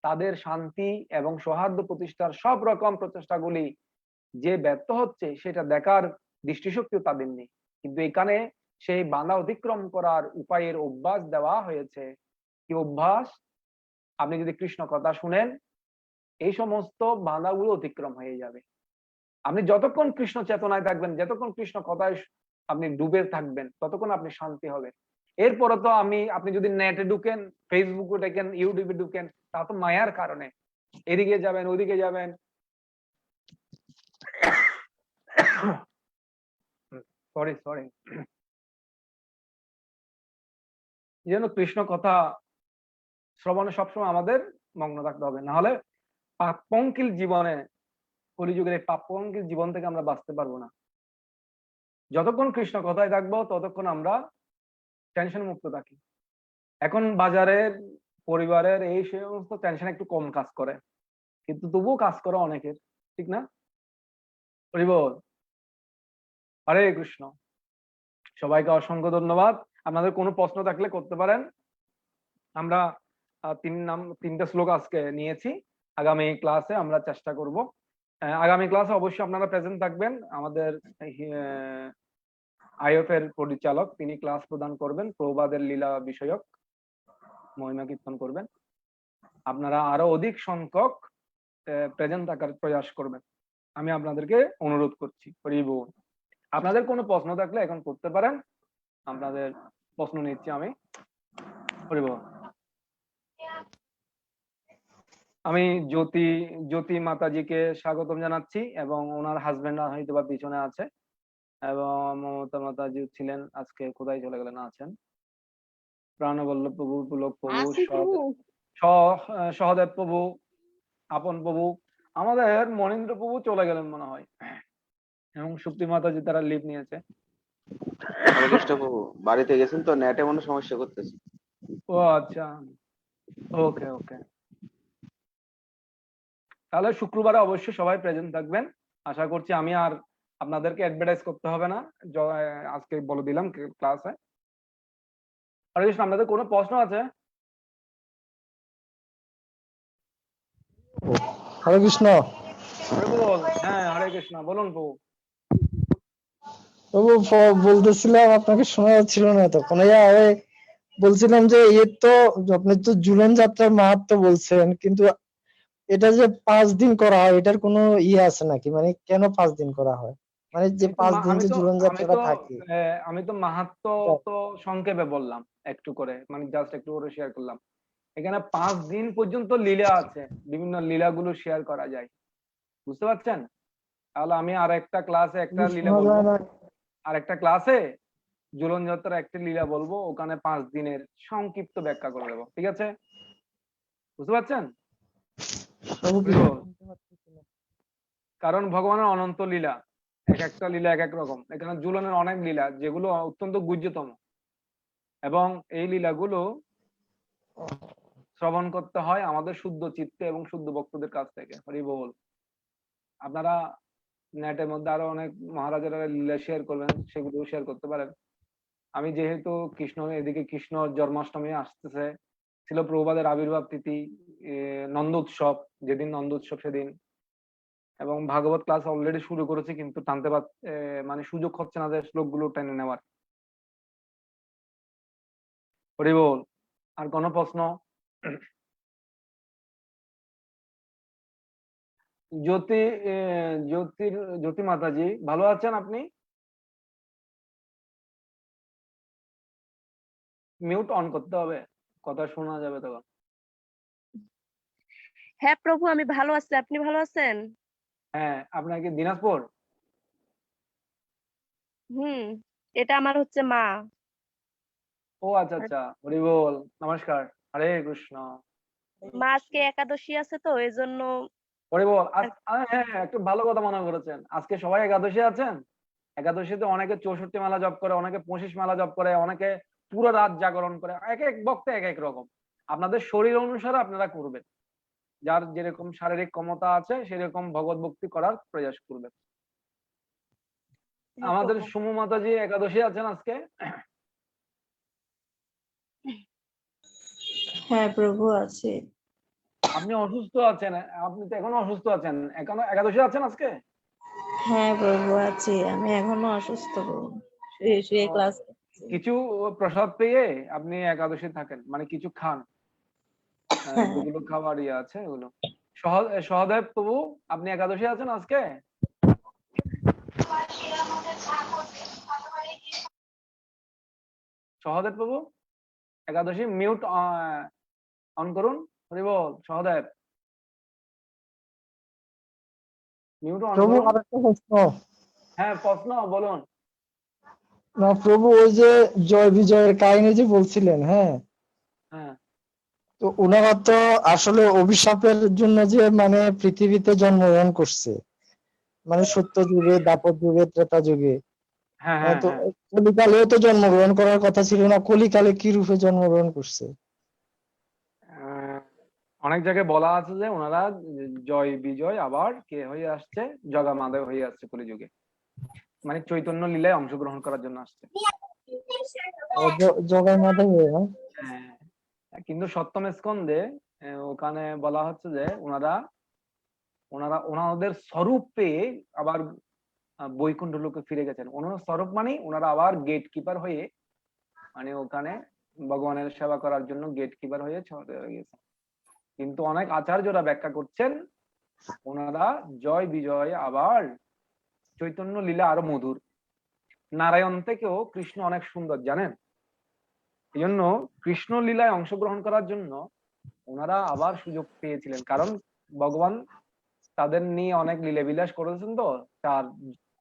তাদের শান্তি এবং সৌহার্দ্য প্রতিষ্ঠার সব রকম প্রচেষ্টাগুলি যে ব্যর্থ হচ্ছে সেটা দেখার দৃষ্টিশক্তিও তাদের নেই। কিন্তু এখানে সেই বাধা অতিক্রম করার উপায়ের অভ্যাস দেওয়া হয়েছে। কি অভ্যাস? আপনি যদি কৃষ্ণ কথা শুনেন এই সমস্ত বাধাগুলো অতিক্রম হয়ে যাবে। আপনি যতক্ষণ কৃষ্ণ চেতনায় থাকবেন, যতক্ষণ কৃষ্ণ কথায় আপনি ডুবে থাকবেন, ততক্ষণ আপনি শান্তি হবে। এরপরে তো আপনি যদি নেটে ঢুকেন, ফেসবুকে ঢুকেন, ইউটিউবে ঢুকেন, তা তো মায়ার কারণে এদিকে যাবেন ওদিকে যাবেন। সরি এই জন্য কৃষ্ণ কথা শ্রবণে সবসময় আমাদের মগ্ন থাকতে হবে, না হলে পাপপঙ্কিল জীবনে, কলিযুগের এই পাপপঙ্কিল জীবন থেকে আমরা বাঁচতে পারবো না। যতক্ষণ কৃষ্ণ কথায় থাকবো ততক্ষণ আমরা টেনশন মুক্ত থাকি। এখন বাজারের, পরিবারের এই সমস্ত টেনশন একটু কম কাজ করে, কিন্তু তবুও কাজ করে অনেকের, ঠিক না? হরিবল, হরে কৃষ্ণ। সবাইকে অসংখ্য ধন্যবাদ। আপনাদের কোনো প্রশ্ন থাকলে করতে পারেন। আমরা তিনটা শ্লোক আজকে নিয়েছি, আগামী ক্লাসে আমরা চেষ্টা করব। আগামী ক্লাসে অবশ্যই আপনারা প্রেজেন্ট থাকবেন। আমাদের আইএফ এর পরিচালক তিনি ক্লাস প্রদান করবেন, প্রভুপাদের লীলা বিষয়ক মহিমা কীর্তন করবেন। আপনারা আরো অধিক সংখ্যক প্রেজেন্ট থাকার প্রয়াস করবেন, আমি আপনাদেরকে অনুরোধ করছি। হরি বল। আপনাদের কোনো প্রশ্ন থাকলে এখন করতে পারেন, আপনাদের প্রশ্ন নিচ্ছি আমি। হরি বল। আমি জ্যোতি মাতাজিকে স্বাগতম জানাচ্ছি এবং ওনার হাজবেন্ড হয়তো বা পিছনে আছে, এবং মমতা মাতাজি ছিলেন, আজকে কোথায় চলে গেলেন, আছেন। প্রাণবল্লভ প্রভু, পুলক প্রভু, সহদেব প্রভু, আপন প্রভু, আমাদের মনীন্দ্র প্রভু চলে গেলেন মনে হয়, এবং সুপ্তি মাতাজি তারা লিভ নিয়েছে। হরে কৃষ্ণ প্রভু বাড়িতে গেছেন তো, নেটে মনে সমস্যা করতেছে। ও আচ্ছা, ওকে ওকে। তাহলে শুক্রবারে অবশ্যই সবাই প্রেজেন্ট থাকবেন। আশা করছি আমি আর আপনাদেরকে অ্যাডভার্টাইজ করতে হবে না, আজকে বলে দিলাম ক্লাসে। হরে কৃষ্ণ। আপনাদের কোনো প্রশ্ন আছে? হরে কৃষ্ণ। হ্যাঁ, হরে কৃষ্ণ, বলুন প্রভু। প্রভু বলতেছিলাম, আপনাকে শোনা যাচ্ছিল না তখন। বলছিলাম যে তো আপনি তো ঝুলন যাত্রার মাহাত্ম্য বলছেন, কিন্তু এটা যে 5 দিন করা হয় এটার কোনো আছে নাকি? মানে কেন 5 দিন করা হয়? মানে যে 5 দিন যে ঝুলন যাত্রাটা থাকে। আমি তো মাহাত্ম্য তো সংক্ষেপে বললাম একটু করে, মানে জাস্ট একটু করে শেয়ার করলাম। এখানে 5 দিন পর্যন্ত লীলা আছে, বিভিন্ন লীলাগুলো শেয়ার করা যায়, বুঝতে পারছেন? তাহলে আমি আর একটা ক্লাসে একটা লীলা বলবো, আর একটা ক্লাসে ঝুলন যাত্রার একটা লীলা বলবো, ওখানে 5 দিনের সংক্ষিপ্ত ব্যাখ্যা করে দেবো, ঠিক আছে? বুঝতে পারছেন? কারণ ভগবানের অনন্ত লীলা, এক একটা লীলা এক এক রকম। এখানে ঝুলনের অনেক লীলা যেগুলো অত্যন্ত গুহ্যতম, এবং এই লীলাগুলো শ্রবণ করতে হয় আমাদের শুদ্ধ চিত্তে এবং শুদ্ধ ভক্তদের কাছ থেকে। হরি বল। আপনারা নেটের মধ্যে আরো অনেক মহারাজেরা লীলা শেয়ার করবেন, সেগুলো শেয়ার করতে পারেন। আমি যেহেতু এদিকে কৃষ্ণ জন্মাষ্টমী আসতেছে, ছিল প্রভুপাদের আবির্ভাব তিথি, নন্দ উৎসব, যেদিন নন্দ উৎসব সেদিন এবং ভাগবত ক্লাস অলরেডি শুরু করেছে, কিন্তু টানতে মানে সুযোগ হচ্ছে না যে শ্লোকগুলো টেনে নেওয়ার। হরি বল। আর কোনো প্রশ্ন? জ্যোতি জ্যোতি মাতাজি, ভালো আছেন আপনি? মিউট অন করতে হবে, কথা শোনা যাবে তখন। হ্যাঁ প্রভু, আমি ভালো আছি। আপনি ভালো আছেন? হ্যাঁ, আপনার কি দিনাজপুর? হুম, এটা আমার হচ্ছে মা। ও আচ্ছা আচ্ছা, হরি বল, নমস্কার, হরে কৃষ্ণ। মা আজকে একাদশী আছে তো এই জন্য। হরি বল। হ্যাঁ হ্যাঁ, একটু ভালো কথা মনে করেছেন, আজকে সবাই একাদশী আছেন। একাদশীতে অনেকে 64 মালা জপ করে, অনেকে 25 মালা জপ করে, অনেকে পুরো রাত জাগরণ করে। এক এক ভক্ত এক এক রকম। আপনাদের শরীর অনুসারে আপনারা করবেন, যার যেরকম শারীরিক ক্ষমতা আছে সেরকম ভগবত ভক্তি করার প্রয়াস করবেন। হ্যাঁ আমাদের প্রভু। সুমু মাতাজি একাদশী আছেন আজকে। হ্যাঁ প্রভু আছে। আপনি অসুস্থ আছেন, আপনি তো এখনো অসুস্থ আছেন, এখনো একাদশী আছেন আজকে? হ্যাঁ প্রভু আছে, আমি এখনো অসুস্থ প্রভু, শুয়ে শুয়ে ও, ক্লাস করছি। কিছু প্রসাদ পেয়ে আপনি একাদশী থাকেন, মানে কিছু খান, হ্যাঁ যেগুলো খাবার ইয়ে আছে ওগুলো। সহদেব প্রভু, আপনি একাদশী আছেন আজকে? সহদেব প্রভু, একাদশী মিউট অন করুন। হরি বল। সহদেব, মিউট অন প্রভু করুন। আরেকটা প্রশ্ন। হ্যাঁ, প্রশ্ন বলুন। না প্রভু, ওই যে জয় বিজয়ের কাহিনী যে বলছিলেন, হ্যাঁ, হ্যাঁ তো ওনারা তো আসলে অভিশাপের জন্য যে মানে পৃথিবীতে জন্মগ্রহণ করছে, মানে সত্য যুগে, দাপর যুগে, ত্রেতা যুগে। হ্যাঁ হ্যাঁ তো হ্যাঁ। কলিকালেও তো জন্মগ্রহণ করার কথা ছিল না, কলিকালে কি রূপে জন্মগ্রহণ করছে? আহ, অনেক জায়গায় বলা আছে যে ওনারা জয় বিজয় আবার কে হয়ে আসছে, জগামাদয় হয়ে আসছে কলিযুগে, মানে চৈতন্য লীলায় অংশগ্রহণ করার জন্য আসছে। জগাই মাধব, না? হ্যাঁ, কিন্তু সপ্তম স্কন্ধে ওখানে বলা হচ্ছে যে ওনারা ওনারা ওনাদের স্বরূপ পেয়ে আবার বৈকুণ্ঠ লোকে ফিরে গেছেন। ওনার স্বরূপ মানে ওনারা আবার গেট কিপার হয়ে, মানে ওখানে ভগবানের সেবা করার জন্য গেট কিপার হয়ে চলে গেছেন। কিন্তু অনেক আচার্যরা ব্যাখ্যা করছেন ওনারা জয় বিজয় আবার চৈতন্য লীলা আরো মধুর। নারায়ণ থেকেও কৃষ্ণ অনেক সুন্দর, জানেন? এই জন্য কৃষ্ণ লীলায় অংশগ্রহণ করার জন্য ওনারা আবার সুযোগ পেয়েছিলেন, কারণ ভগবান তাদের নিয়ে অনেক লীলা বিলাস করেছেন তো।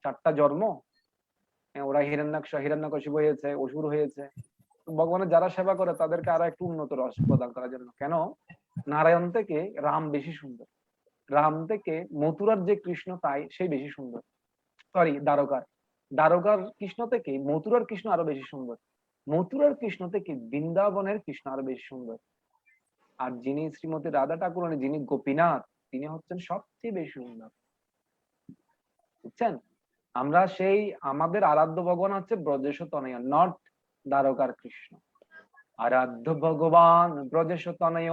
চারটা জন্ম, ওরা হিরণ্যকশিপু হয়েছে, অসুর হয়েছে। ভগবানের যারা সেবা করে তাদেরকে আরো একটু উন্নত রস প্রদান করার জন্য। কেন? নারায়ণ থেকে রাম বেশি সুন্দর, রাম থেকে মথুরার যে কৃষ্ণ তাই সেই বেশি সুন্দর। সরি, দ্বারকার কৃষ্ণ থেকে মথুরার কৃষ্ণ আরো বেশি সুন্দর, মথুরার কৃষ্ণ থেকে বৃন্দাবনের কৃষ্ণ আরো বেশি সুন্দর। আর যিনি শ্রীমতী রাধা ঠাকুরানী, যিনি গোপীনাথ, তিনি হচ্ছেন সবচেয়ে বেশি সুন্দর। বুঝছেন? আমরা সেই আমাদের আরাধ্য ভগবান হচ্ছে ব্রজেশ তনয়, নট দ্বারকার কৃষ্ণ। আরাধ্য ভগবান ব্রজেশ তনয়,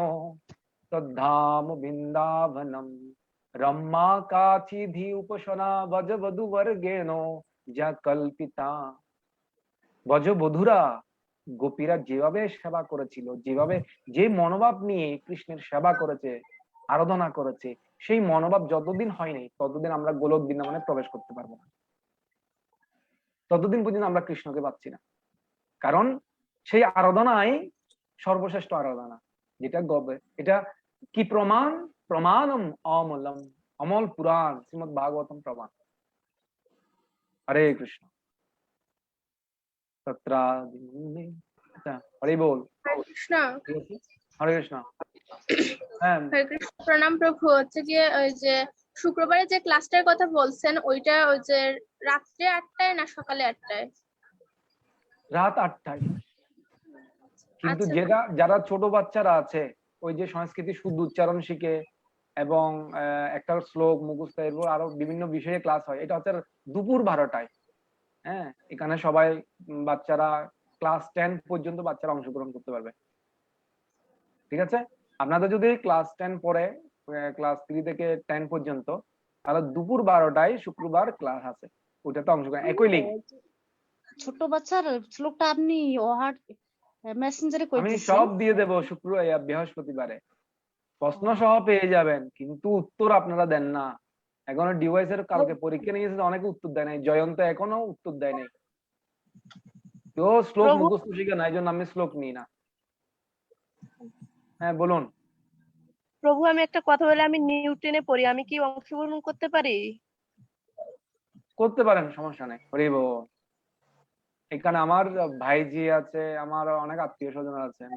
তদ্ধাম বৃন্দাবনম, রম্মা কাচিধি উপসনা বজবধূ বর্গেণ যা কল্পিতা। বজবধূরা, গোপীরা যেভাবে সেবা করেছিল, যেভাবে যে মনোভাব নিয়ে কৃষ্ণের সেবা করেছে, আরাধনা করেছে, সেই মনোভাব যতদিন হয়নি ততদিন আমরা গোলক বৃন্দাবনে প্রবেশ করতে পারবো না, ততদিন পর্যন্ত আমরা কৃষ্ণকে পাচ্ছি না। কারণ সেই আরাধনাই সর্বশ্রেষ্ঠ আরাধনা, যেটা এটা কি প্রমাণ? প্রমাণম অমলম, অমল পুরাণ শ্রীমদ ভাগবতম প্রমাণ। হরে কৃষ্ণ। আচ্ছা, হরি বল। হরে কৃষ্ণ। ঠিক আছে, হরে কৃষ্ণ। হ্যাঁ, হরে কৃষ্ণ, প্রণাম প্রভু। হচ্ছে গিয়ে ওই যে শুক্রবারে যে ক্লাসটার কথা বলছেন, ওইটা ওই যে রাত্রে 8টায় না সকালে 8টায়? রাত 8টায়। কিন্তু আচ্ছা যারা ছোট বাচ্চারা আছে, ওই যে সংস্কৃতি শুদ্ধ উচ্চারণ শিখে এবং একটা শ্লোক মুখস্থ, এরপর আরো বিভিন্ন বিষয়ে ক্লাস হয়, এটা হচ্ছে দুপুর 12টায়। হ্যাঁ, এখানে সবাই বাচ্চারা ক্লাস 10 পর্যন্ত বাচ্চারা অংশগ্রহণ করতে পারবে। ঠিক আছে? আপনাদের যদি ক্লাস 10 পড়ে, ক্লাস 3 থেকে 10 পর্যন্ত, তাহলে দুপুর 12টায় শুক্রবার ক্লাস আছে, ওইটাতে অংশগ্রহণ, একই লিঙ্ক। ছোট বাচ্চার শ্লোকটা আপনি ওহার মেসেঞ্জারে আমি কইতেছেন। সব দিয়ে দেবো বৃহস্পতিবারে, প্রশ্ন সহ পেয়ে যাবেন, কিন্তু উত্তর আপনারা দেন না। এখনো ডিভাইস এর কালকে পরীক্ষা নিয়েছে, অনেকে উত্তর দেয় নাই, জয়ন্ত এখনো উত্তর দেয় নাই। তো শ্লোক প্রভু মুখস্থ শিখে নাই, জন্য আমি শ্লোক নিই না। হ্যাঁ বলুন। প্রভু আমি একটা কথা বলে, আমি নিউটনে পড়ি, আমি কি অংশগ্রহণ করতে পারি? করতে পারেন, সমস্যা নেই। হরি বল। এখানে আমার ভাইজি আছে, আমার অনেক আত্মীয় স্বজন আছেন,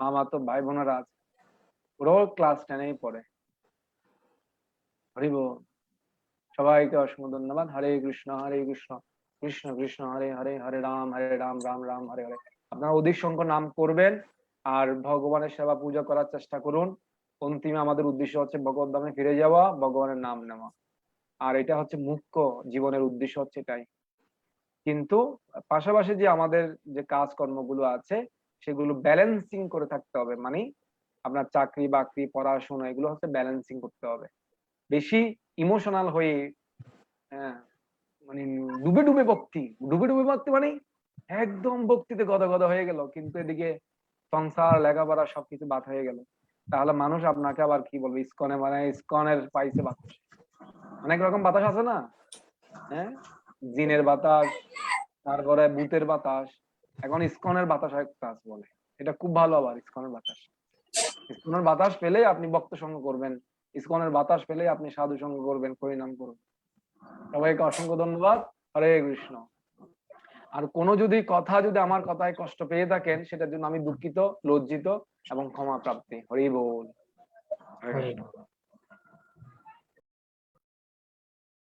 আমার তো ভাই বোনেরা আছে, ওরাও ক্লাস 10-এই পড়ে। হরি বল। সবাইকে অসংখ্য ধন্যবাদ। হরে কৃষ্ণ কৃষ্ণ কৃষ্ণ হরে হরে, হরে রাম রাম রাম হরে হরে। আপনারা অধিক সংখ্যক নাম করবেন আর ভগবানের সেবা পূজা করার চেষ্টা করুন। অন্তিমে আমাদের উদ্দেশ্য হচ্ছে ভগবত ধামে ফিরে যাওয়া, ভগবানের নাম নেওয়া, আর এটা হচ্ছে মুখ্য জীবনের উদ্দেশ্য হচ্ছে এটাই। কিন্তু পাশাপাশি যে আমাদের যে কাজকর্মগুলো আছে সেগুলো ব্যালেন্সিং করে থাকতে হবে, মানে আপনার চাকরি বাকরি পড়াশোনা এগুলো হচ্ছে ব্যালেন্সিং করতে হবে। বেশি ইমোশনাল হয়ে হ্যাঁ মানে ডুবে ডুবে ভক্তি মানে একদম ভক্তিতে গদা গদা হয়ে গেল, কিন্তু এদিকে সংসার লেখাপড়া সবকিছু বাদ হয়ে গেল, তাহলে মানুষ আপনাকে আবার কি বলবে, ইসকনে মানে ইসকনের পাইছে বাতাস, অনেক রকম বাতাস আছে না, হ্যাঁ জিনের বাতাস, তারপরে ভূতের বাতাস, এখন ইসকনের বাতাস একটা আছে বলে, এটা খুব ভালো। আবার ইসকনের বাতাস পেলে আপনি ভক্ত সঙ্গ করবেন, ইসকনের বাতাস পেলে আপনি সাধু সঙ্গ করবেন, হরিনাম করবেন। সবাইকে অসংখ্য ধন্যবাদ। হরে কৃষ্ণ। আর কোনো যদি আমার কথায় কষ্ট পেয়ে থাকেন, সেটার জন্য আমি দুঃখিত, লজ্জিত এবং ক্ষমা প্রার্থী। হরি বল। হরে কৃষ্ণ।